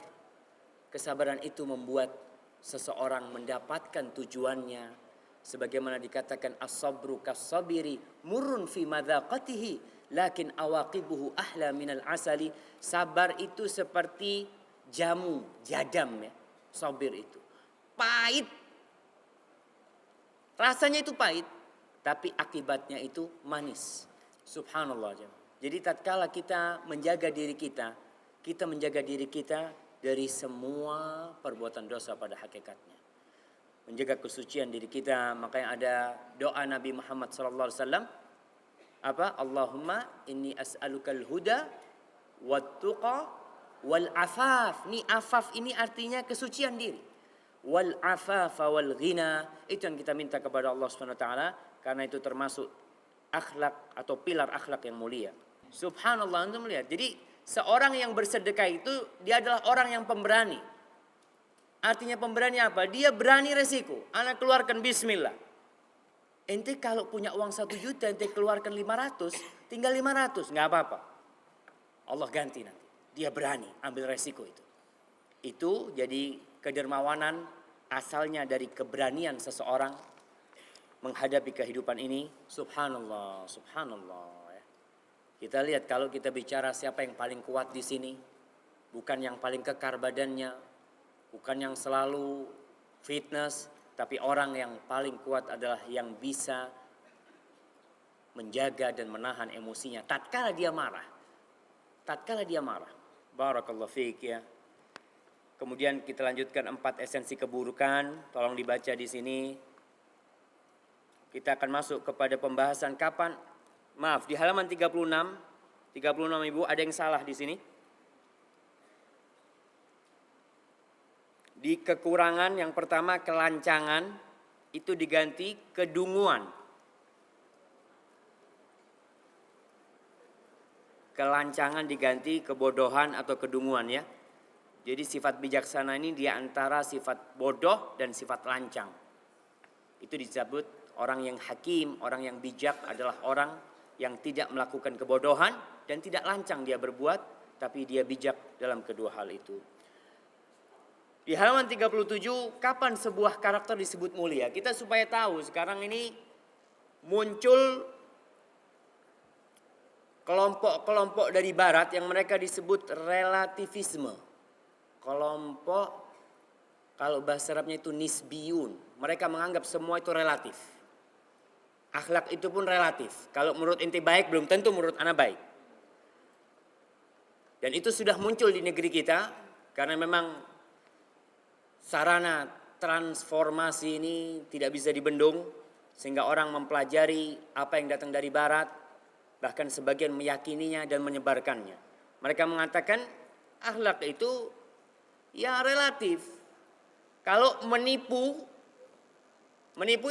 kesabaran itu membuat seseorang mendapatkan tujuannya. Sebagaimana dikatakan as-sabru kas-sabiri murrun fi madaqatihi lakin awaqibuhu ahla minal asali. Sabar itu seperti jamu, jadam ya. Sabir itu pahit. Rasanya itu pahit, tapi akibatnya itu manis. Subhanallah. Jadi tatkala kita menjaga diri kita menjaga diri kita dari semua perbuatan dosa pada hakikatnya. Menjaga kesucian diri kita, makanya ada doa Nabi Muhammad SAW. Apa? Allahumma inni as'alukal huda Wattuqa wal afaf. Ini afaf ini artinya kesucian diri. Wal afafa wal ghina, itu yang kita minta kepada Allah Subhanahu wa taala, karena itu termasuk akhlak atau pilar akhlak yang mulia. Subhanallah, antum melihat. Jadi seorang yang bersedekah itu dia adalah orang yang pemberani. Artinya pemberani apa? Dia berani resiko. Anak keluarkan bismillah. Ente kalau punya uang 1 juta ente keluarkan 500, tinggal 500, nggak apa-apa. Allah ganti nanti. Dia berani ambil resiko itu. Itu jadi kedermawanan asalnya dari keberanian seseorang menghadapi kehidupan ini. Subhanallah, subhanallah. Kita lihat kalau kita bicara siapa yang paling kuat di sini, bukan yang paling kekar badannya, bukan yang selalu fitness, tapi orang yang paling kuat adalah yang bisa menjaga dan menahan emosinya tatkala dia marah. Tatkala dia marah. Barakallahu fiik ya. Kemudian kita lanjutkan 4 esensi keburukan. Tolong dibaca di sini. Kita akan masuk kepada pembahasan kapan. Maaf, di halaman 36 Ibu, ada yang salah di sini. Di kekurangan yang pertama kelancangan, itu diganti kedunguan. Kelancangan diganti kebodohan atau kedunguan ya. Jadi sifat bijaksana ini dia antara sifat bodoh dan sifat lancang. Itu disebut orang yang hakim, orang yang bijak adalah orang yang tidak melakukan kebodohan dan tidak lancang dia berbuat, tapi dia bijak dalam kedua hal itu. Di halaman 37, kapan sebuah karakter disebut mulia? Kita supaya tahu sekarang ini muncul kelompok-kelompok dari barat yang mereka disebut relativisme. Kelompok, kalau bahasa Arabnya itu nisbiyun. Mereka menganggap semua itu relatif. Akhlak itu pun relatif. Kalau menurut inti baik belum tentu menurut ana baik. Dan itu sudah muncul di negeri kita karena memang sarana transformasi ini tidak bisa dibendung sehingga orang mempelajari apa yang datang dari barat, bahkan sebagian meyakininya dan menyebarkannya. Mereka mengatakan akhlak itu ya relatif. Kalau menipu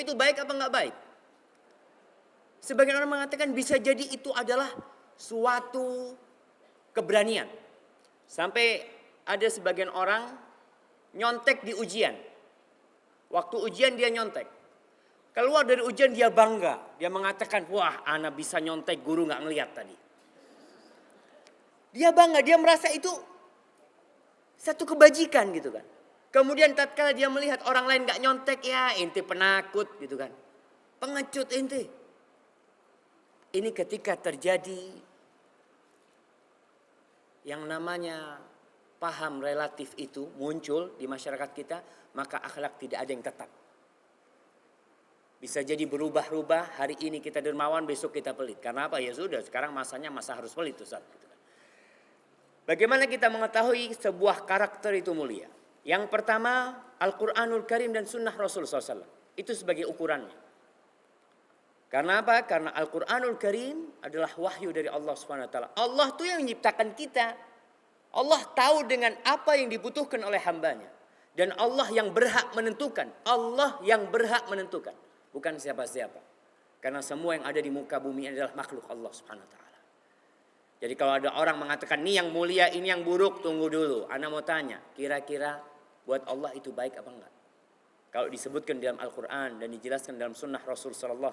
itu baik apa enggak baik? Sebagian orang mengatakan bisa jadi itu adalah suatu keberanian. Sampai ada sebagian orang nyontek di ujian. Waktu ujian dia nyontek. Keluar dari ujian dia bangga. Dia mengatakan, wah anak bisa nyontek, guru gak ngeliat tadi. Dia bangga, dia merasa itu satu kebajikan gitu kan. Kemudian tatkala dia melihat orang lain gak nyontek, ya ente penakut gitu kan. Pengecut ente. Ini ketika terjadi yang namanya paham relatif itu muncul di masyarakat kita, maka akhlak tidak ada yang tetap. Bisa jadi berubah-ubah, hari ini kita dermawan, besok kita pelit. Karena apa? Ya sudah, sekarang masanya masa harus pelit Ustaz. Bagaimana kita mengetahui sebuah karakter itu mulia? Yang pertama, Al-Quranul Karim dan Sunnah Rasul SAW. Itu sebagai ukurannya. Karena apa? Karena Al-Quranul Karim adalah wahyu dari Allah SWT. Allah tuh yang menciptakan kita. Allah tahu dengan apa yang dibutuhkan oleh hambanya. Dan Allah yang berhak menentukan. Allah yang berhak menentukan. Bukan siapa-siapa. Karena semua yang ada di muka bumi adalah makhluk Allah SWT. Jadi kalau ada orang mengatakan ini yang mulia, ini yang buruk, tunggu dulu. Ana mau tanya, kira-kira buat Allah itu baik apa enggak? Kalau disebutkan dalam Al-Quran dan dijelaskan dalam Sunnah Rasul SAW,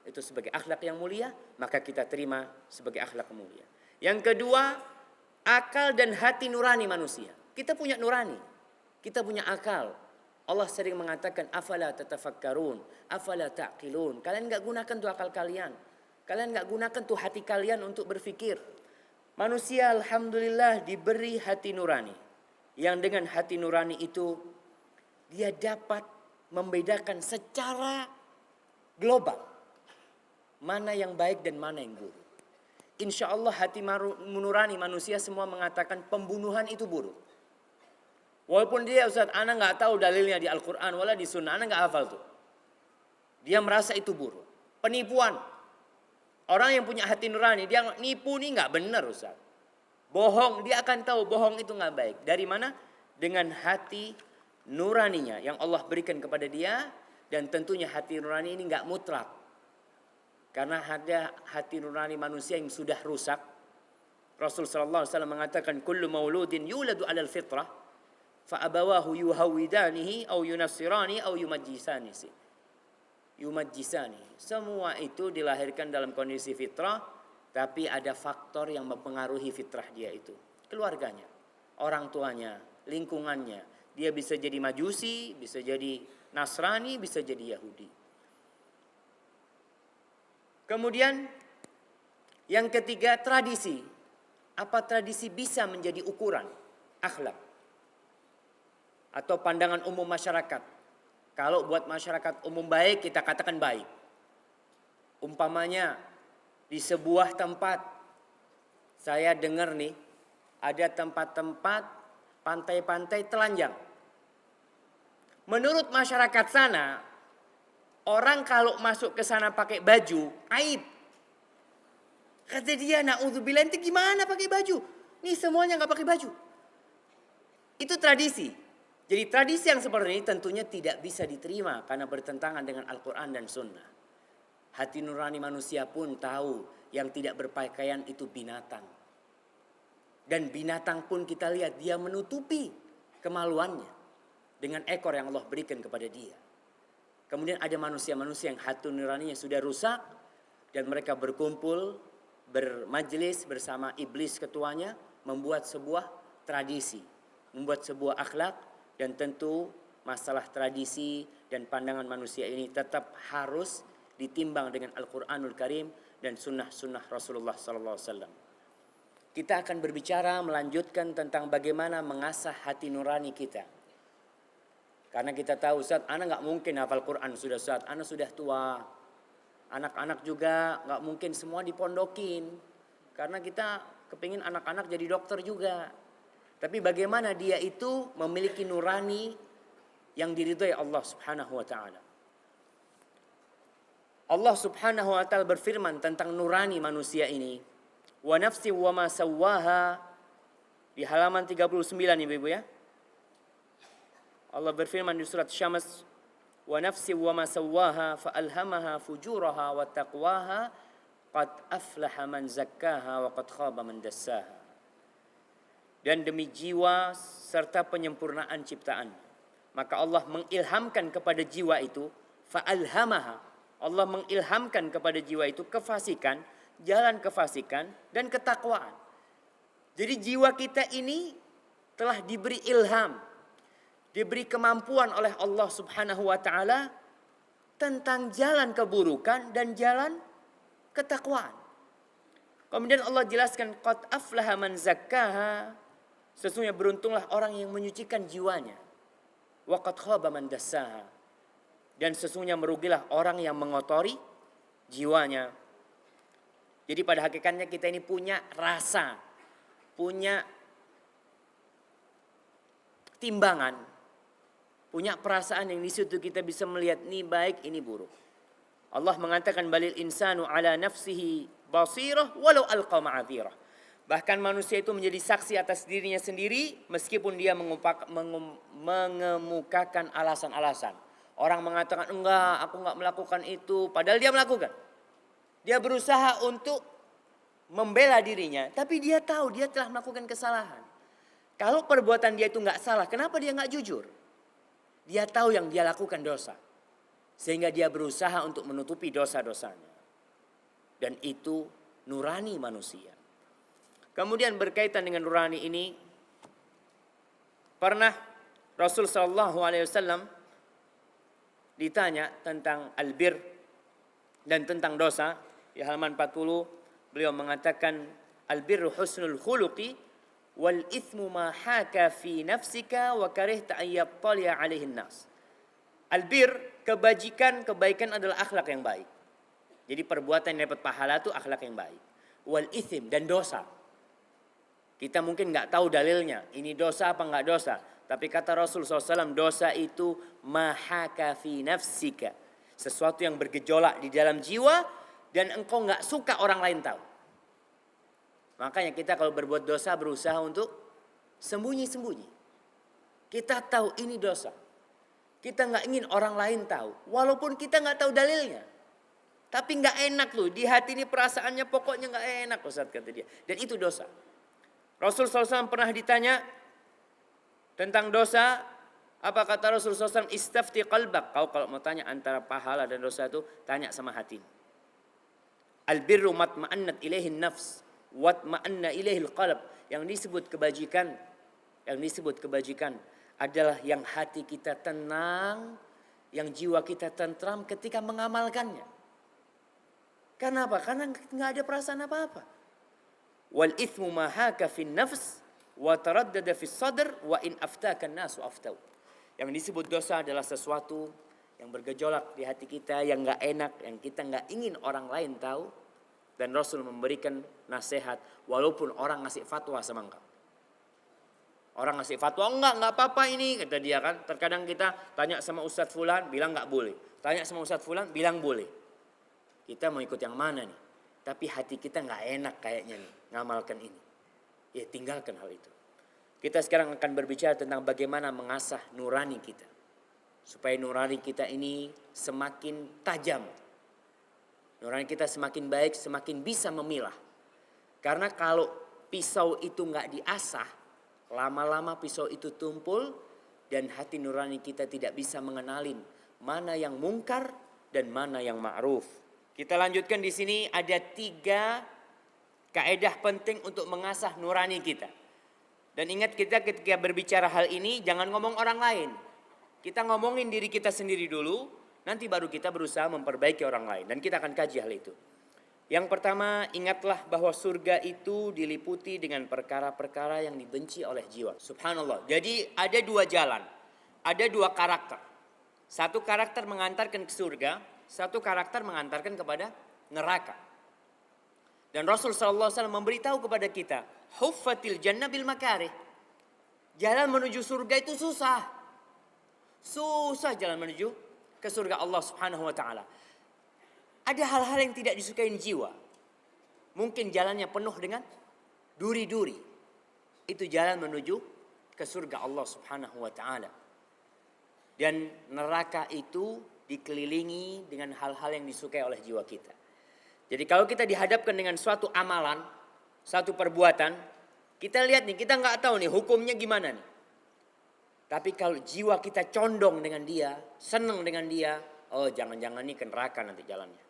itu sebagai akhlak yang mulia, maka kita terima sebagai akhlak mulia. Yang kedua, akal dan hati nurani manusia. Kita punya nurani, kita punya akal. Allah sering mengatakan, afala tatafakkarun, afala ta'qilun. Kalian enggak gunakan tuh akal kalian. Kalian enggak gunakan tuh hati kalian untuk berpikir. Manusia alhamdulillah diberi hati nurani. Yang dengan hati nurani itu dia dapat membedakan secara global mana yang baik dan mana yang buruk. Insya Allah hati nurani manusia semua mengatakan pembunuhan itu buruk. Walaupun dia Ustaz, ana nggak tahu dalilnya di Al-Quran wala di Sunnah, ana nggak hafal tuh. Dia merasa itu buruk. Penipuan, orang yang punya hati nurani dia nipu nih nggak benar Ustaz. Bohong, dia akan tahu bohong itu nggak baik. Dari mana? Dengan hati nuraninya yang Allah berikan kepada dia. Dan tentunya hati nurani ini nggak mutlak. Karena ada hati nurani manusia yang sudah rusak. Rasul sallallahu alaihi wasallam mengatakan kullu mauludin yuladu 'alal fitrah fa abawahu yuhawidanihi au yunassirani au yumajjisani. Semua itu dilahirkan dalam kondisi fitrah, tapi ada faktor yang mempengaruhi fitrah dia itu. Keluarganya, orang tuanya, lingkungannya. Dia bisa jadi Majusi, bisa jadi Nasrani, bisa jadi Yahudi. Kemudian yang ketiga, tradisi. Apa tradisi bisa menjadi ukuran akhlak atau pandangan umum masyarakat? Kalau buat masyarakat umum baik, kita katakan baik. Umpamanya di sebuah tempat, saya dengar nih, ada tempat-tempat pantai-pantai telanjang. Menurut masyarakat sana, orang kalau masuk ke sana pakai baju, aib. Kata dia, na'udzubillah, itu gimana pakai baju? Nih semuanya nggak pakai baju. Itu tradisi. Jadi tradisi yang seperti ini tentunya tidak bisa diterima karena bertentangan dengan Al-Quran dan Sunnah. Hati nurani manusia pun tahu yang tidak berpakaian itu binatang. Dan binatang pun kita lihat dia menutupi kemaluannya dengan ekor yang Allah berikan kepada dia. Kemudian ada manusia-manusia yang hati nuraninya sudah rusak dan mereka berkumpul, bermajelis bersama iblis ketuanya, membuat sebuah tradisi, membuat sebuah akhlak, dan tentu masalah tradisi dan pandangan manusia ini tetap harus ditimbang dengan Al-Quranul Karim dan sunnah-sunnah Rasulullah SAW. Kita akan berbicara melanjutkan tentang bagaimana mengasah hati nurani kita. Karena kita tahu Ustaz, anak nggak mungkin hafal Quran sudah Ustaz, anak sudah tua. Anak-anak juga nggak mungkin semua dipondokin. Karena kita kepingin anak-anak jadi dokter juga. Tapi bagaimana dia itu memiliki nurani yang diridhai Allah Subhanahu wa taala. Allah Subhanahu wa taala berfirman tentang nurani manusia ini. Wa nafsi wa ma sawwaha di halaman 39 Ibu-ibu ya. Allah berfirman di surat Syams, wa nafsi wa ma sawwaha fa alhamaha fujuraha wa taqwaha qad aflaha man zakkaha wa qad khaba man dassaha. Dan demi jiwa serta penyempurnaan ciptaan, maka Allah mengilhamkan kepada jiwa itu, fa alhamaha, Allah mengilhamkan kepada jiwa itu kefasikan, jalan kefasikan dan ketakwaan. Jadi jiwa kita ini telah diberi ilham, diberi kemampuan oleh Allah Subhanahu wa taala tentang jalan keburukan dan jalan ketakwaan. Kemudian Allah jelaskan qad aflaha man zakkaha, sesungguhnya beruntunglah orang yang menyucikan jiwanya. Wa qad khaba man dassaha, dan sesungguhnya merugilah orang yang mengotori jiwanya. Jadi pada hakikatnya kita ini punya rasa, punya timbangan, punya perasaan yang di situ kita bisa melihat ini baik, ini buruk. Allah mengatakan balil insanu ala nafsihi basirah walau alqa ma'adzirah. Bahkan manusia itu menjadi saksi atas dirinya sendiri meskipun dia mengemukakan alasan-alasan. Orang mengatakan enggak, aku enggak melakukan itu, padahal dia melakukan. Dia berusaha untuk membela dirinya, tapi dia tahu dia telah melakukan kesalahan. Kalau perbuatan dia itu enggak salah, kenapa dia enggak jujur? Dia tahu yang dia lakukan dosa, sehingga dia berusaha untuk menutupi dosa-dosanya. Dan itu nurani manusia. Kemudian berkaitan dengan nurani ini, pernah Rasul sallallahu alaihi wasallam ditanya tentang albir dan tentang dosa. Di halaman 40 beliau mengatakan albirru husnul khuluqi wal ithmu ma haka fi nafsika wa karihta an yattali'a alaihi nas. Albir, kebaikan adalah akhlak yang baik. Jadi perbuatan yang dapat pahala itu akhlak yang baik. Wal ithim, dan dosa. Kita mungkin nggak tahu dalilnya, ini dosa apa nggak dosa. Tapi kata Rasul SAW, dosa itu mahaka fi nafsika. Sesuatu yang bergejolak di dalam jiwa dan engkau nggak suka orang lain tahu. Makanya kita kalau berbuat dosa berusaha untuk sembunyi-sembunyi. Kita tahu ini dosa. Kita nggak ingin orang lain tahu. Walaupun kita nggak tahu dalilnya. Tapi nggak enak loh. Di hati ini perasaannya pokoknya nggak enak Ustaz kata dia. Dan itu dosa. Rasul SAW pernah ditanya tentang dosa. Apa kata Rasul SAW? Istafti qalbak. Kau kalau mau tanya antara pahala dan dosa itu, tanya sama hati. Albirru matma'annat ilaihin nafs. Watma'anna ilaihil qalb. Yang disebut kebajikan adalah yang hati kita tenang, yang jiwa kita tentram ketika mengamalkannya. Karena apa? Karena nggak ada perasaan apa-apa. Wal ithmu ma haka fin nafs wa taraddada fis sadr wa in aftaka an-nasu aftau. Yang disebut dosa adalah sesuatu yang bergejolak di hati kita, yang nggak enak, yang kita nggak ingin orang lain tahu. Dan Rasul memberikan nasihat walaupun orang ngasih fatwa sama engkau. Orang ngasih fatwa, enggak apa-apa ini, kata dia kan. Terkadang kita tanya sama Ustadz Fulan, bilang enggak boleh. Tanya sama Ustadz Fulan, bilang boleh. Kita mau ikut yang mana nih? Tapi hati kita enggak enak kayaknya nih, ngamalkan ini. Ya tinggalkan hal itu. Kita sekarang akan berbicara tentang bagaimana mengasah nurani kita. Supaya nurani kita ini semakin tajam. Nurani kita semakin baik, semakin bisa memilah. Karena kalau pisau itu enggak diasah, lama-lama pisau itu tumpul dan hati nurani kita tidak bisa mengenalin mana yang mungkar dan mana yang ma'ruf. Kita lanjutkan di sini ada 3 kaedah penting untuk mengasah nurani kita. Dan ingat kita ketika berbicara hal ini jangan ngomong orang lain. Kita ngomongin diri kita sendiri dulu, nanti baru kita berusaha memperbaiki orang lain dan kita akan kaji hal itu. Yang pertama, ingatlah bahwa surga itu diliputi dengan perkara-perkara yang dibenci oleh jiwa. Subhanallah. Jadi ada 2 jalan. Ada 2 karakter. Satu karakter mengantarkan ke surga. Satu karakter mengantarkan kepada neraka. Dan Rasul SAW memberitahu kepada kita. Huffatil jannah bil makarih. Jalan menuju surga itu susah. Susah jalan menuju ke surga Allah Subhanahu wa ta'ala. Ada hal-hal yang tidak disukai jiwa. Mungkin jalannya penuh dengan duri-duri. Itu jalan menuju ke surga Allah Subhanahu wa ta'ala. Dan neraka itu dikelilingi dengan hal-hal yang disukai oleh jiwa kita. Jadi kalau kita dihadapkan dengan suatu amalan, satu perbuatan, kita lihat nih, kita nggak tahu nih hukumnya gimana nih. Tapi kalau jiwa kita condong dengan dia, senang dengan dia, oh jangan-jangan nih ke neraka nanti jalannya.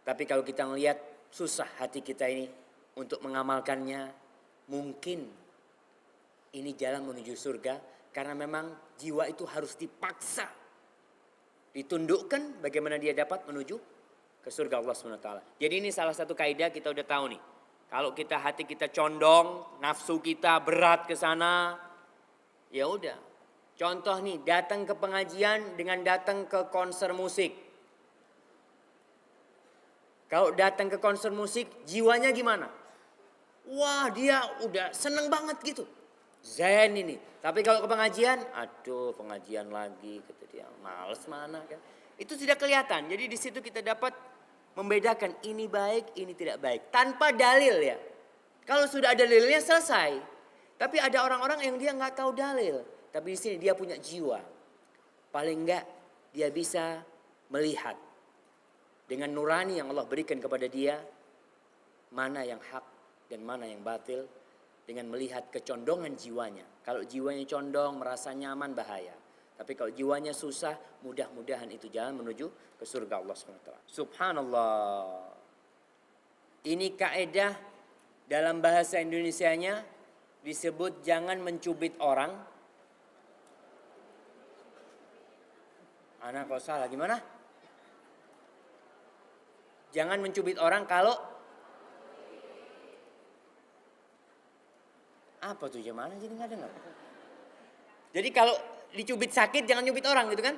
Tapi kalau kita melihat susah hati kita ini untuk mengamalkannya, mungkin ini jalan menuju surga karena memang jiwa itu harus dipaksa. Ditundukkan bagaimana dia dapat menuju ke surga Allah SWT. Jadi ini salah satu kaidah kita udah tahu nih. Kalau kita hati kita condong, nafsu kita berat ke sana, ya udah. Contoh nih, datang ke pengajian dengan datang ke konser musik. Kalau datang ke konser musik, jiwanya gimana? Wah, dia udah seneng banget gitu. Zen ini. Tapi kalau ke pengajian, aduh pengajian lagi, kata dia. Males mana kan? Itu tidak kelihatan. Jadi di situ kita dapat membedakan ini baik, ini tidak baik. Tanpa dalil ya. Kalau sudah ada dalilnya selesai. Tapi ada orang-orang yang dia nggak tahu dalil. Tapi di sini dia punya jiwa. Paling enggak dia bisa melihat. Dengan nurani yang Allah berikan kepada dia, mana yang hak dan mana yang batil, dengan melihat kecondongan jiwanya. Kalau jiwanya condong, merasa nyaman, bahaya. Tapi kalau jiwanya susah, mudah-mudahan itu jalan menuju ke surga Allah SWT. Subhanallah. Ini kaedah dalam bahasa Indonesianya disebut jangan mencubit orang. Anak kok salah, gimana? Jangan mencubit orang kalau apa tuh gimana jadi nggak dengar. Jadi kalau dicubit sakit jangan nyubit orang gitu kan?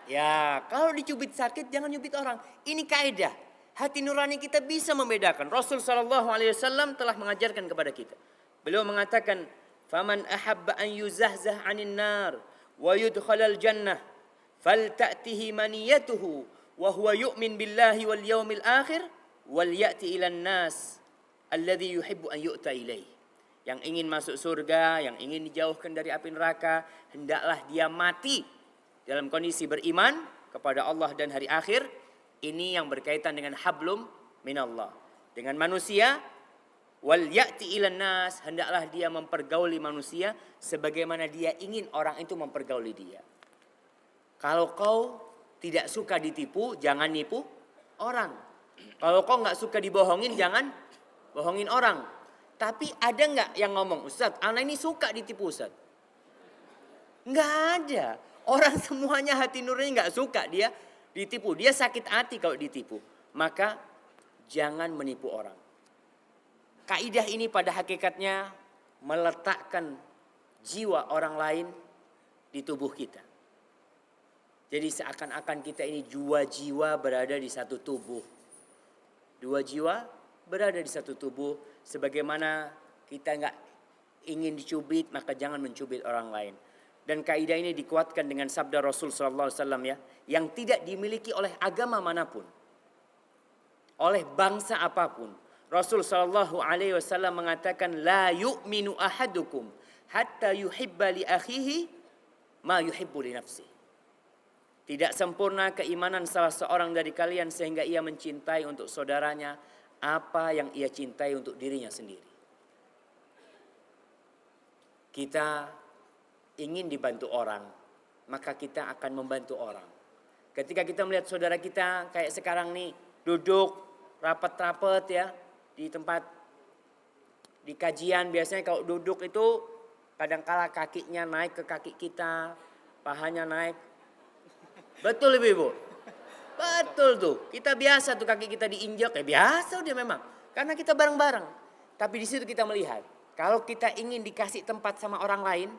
Ya kalau dicubit sakit jangan nyubit orang. Ini kaidah. Hati nurani kita bisa membedakan. Rasul SAW telah mengajarkan kepada kita. Beliau mengatakan, "Faman ahabba an yuzahzah 'anil nar wa yudkhalal jannah, falta'tihi maniyatuhu." Wa huwa yu'min billahi wal yaumil akhir wal ya'ti ilan nas alladzi yuhibbu an yu'ta ilaih. Yang ingin masuk surga, yang ingin dijauhkan dari api neraka, hendaklah dia mati dalam kondisi beriman kepada Allah dan hari akhir. Ini yang berkaitan dengan hablum minallah. Dengan manusia, wal ya'ti ilan nas, hendaklah dia mempergauli manusia sebagaimana dia ingin orang itu mempergauli dia. Kalau kau tidak suka ditipu, jangan nipu orang. Kalau kau nggak suka dibohongin, jangan bohongin orang. Tapi ada nggak yang ngomong, Ustaz, anak ini suka ditipu Ustaz? Nggak ada. Orang semuanya hati nurani nggak suka dia ditipu. Dia sakit hati kalau ditipu. Maka jangan menipu orang. Kaidah ini pada hakikatnya meletakkan jiwa orang lain di tubuh kita. Jadi seakan-akan kita ini dua jiwa berada di satu tubuh. Dua jiwa berada di satu tubuh. Sebagaimana kita nggak ingin dicubit, maka jangan mencubit orang lain. Dan kaidah ini dikuatkan dengan sabda Rasul sallallahu alaihi wasallam ya, yang tidak dimiliki oleh agama manapun, oleh bangsa apapun. Rasul sallallahu alaihi wasallam mengatakan, la yu'minu ahadukum hatta yuhibba li akhihi ma yuhibbu li nafsihi. Tidak sempurna keimanan salah seorang dari kalian sehingga ia mencintai untuk saudaranya apa yang ia cintai untuk dirinya sendiri. Kita ingin dibantu orang, maka kita akan membantu orang. Ketika kita melihat saudara kita kayak sekarang nih, duduk rapat-rapat ya di tempat di kajian, biasanya kalau duduk itu kadangkala kakinya naik ke kaki kita, pahanya naik. Betul Ibu? Betul tuh. Kita biasa tuh kaki kita diinjak, ya biasa dia memang. Karena kita bareng-bareng. Tapi di situ kita melihat, kalau kita ingin dikasih tempat sama orang lain,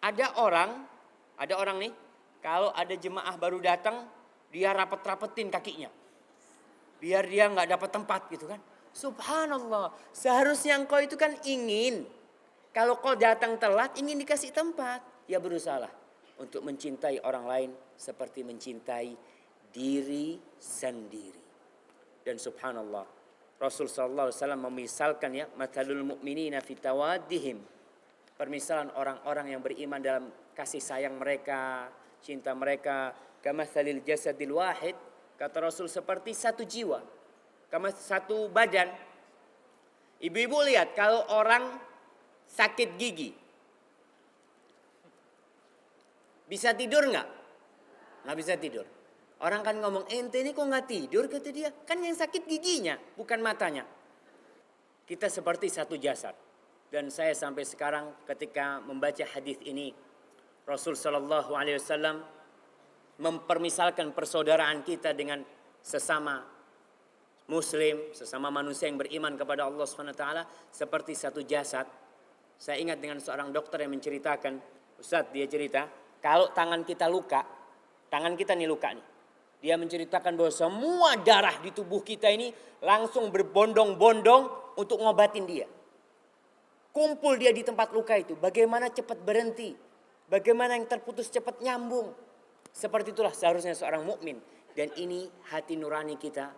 ada orang nih, kalau ada jemaah baru datang, dia rapet-rapetin kakinya. Biar dia nggak dapat tempat gitu kan. Subhanallah, seharusnya engkau itu kan ingin, kalau kau datang telat ingin dikasih tempat, ya berusahalah untuk mencintai orang lain seperti mencintai diri sendiri. Dan subhanallah, Rasul sallallahu alaihi wasallam memisalkan ya, mathalul mu'minina fi tawaddihim, permisalan orang-orang yang beriman dalam kasih sayang mereka, cinta mereka, kamathalil jasadil wahid, kata Rasul seperti satu jiwa, kama satu badan. Ibu-ibu lihat kalau orang sakit gigi, bisa tidur nggak? Nggak bisa tidur. Orang kan ngomong, ente ini kok nggak tidur, kata dia. Kan yang sakit giginya, bukan matanya. Kita seperti satu jasad. Dan saya sampai sekarang ketika membaca hadis ini, Rasul Shallallahu Alaihi Wasallam mempermisalkan persaudaraan kita dengan sesama Muslim, sesama manusia yang beriman kepada Allah Subhanahu Wa Taala seperti satu jasad. Saya ingat dengan seorang dokter yang menceritakan, Ustadz dia cerita, kalau tangan kita luka, tangan kita nih luka nih. Dia menceritakan bahwa semua darah di tubuh kita ini langsung berbondong-bondong untuk ngobatin dia. Kumpul dia di tempat luka itu. Bagaimana cepat berhenti. Bagaimana yang terputus cepat nyambung. Seperti itulah seharusnya seorang mukmin. Dan ini hati nurani kita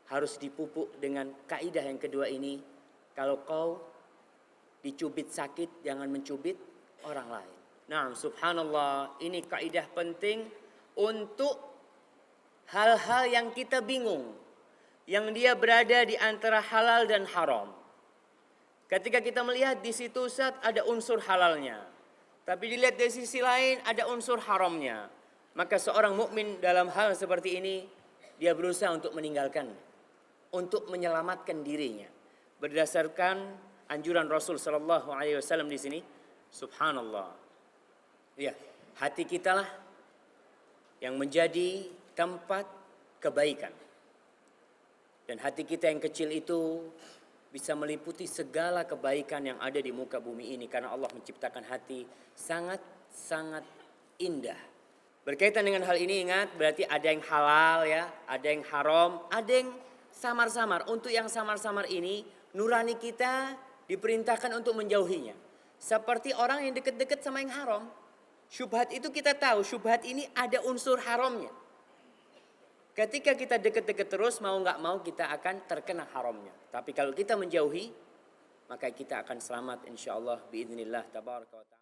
harus dipupuk dengan kaidah yang kedua ini. Kalau kau dicubit sakit, jangan mencubit orang lain. Nah, subhanallah, ini kaidah penting untuk hal-hal yang kita bingung. Yang dia berada di antara halal dan haram. Ketika kita melihat di situ Ustaz ada unsur halalnya. Tapi dilihat dari sisi lain ada unsur haramnya. Maka seorang mukmin dalam hal seperti ini, dia berusaha untuk meninggalkan. Untuk menyelamatkan dirinya. Berdasarkan anjuran Rasul Sallallahu Alaihi Wasallam di sini. Subhanallah. Ya, hati kita lah yang menjadi tempat kebaikan. Dan hati kita yang kecil itu bisa meliputi segala kebaikan yang ada di muka bumi ini. Karena Allah menciptakan hati sangat-sangat indah. Berkaitan dengan hal ini ingat, berarti ada yang halal ya, ada yang haram, ada yang samar-samar. Untuk yang samar-samar ini, nurani kita diperintahkan untuk menjauhinya. Seperti orang yang dekat-dekat sama yang haram. Syubhat itu kita tahu, syubhat ini ada unsur haramnya. Ketika kita dekat-dekat terus, mau nggak mau kita akan terkena haramnya. Tapi kalau kita menjauhi, maka kita akan selamat insyaallah biidznillah tabaraka wa ta'ala.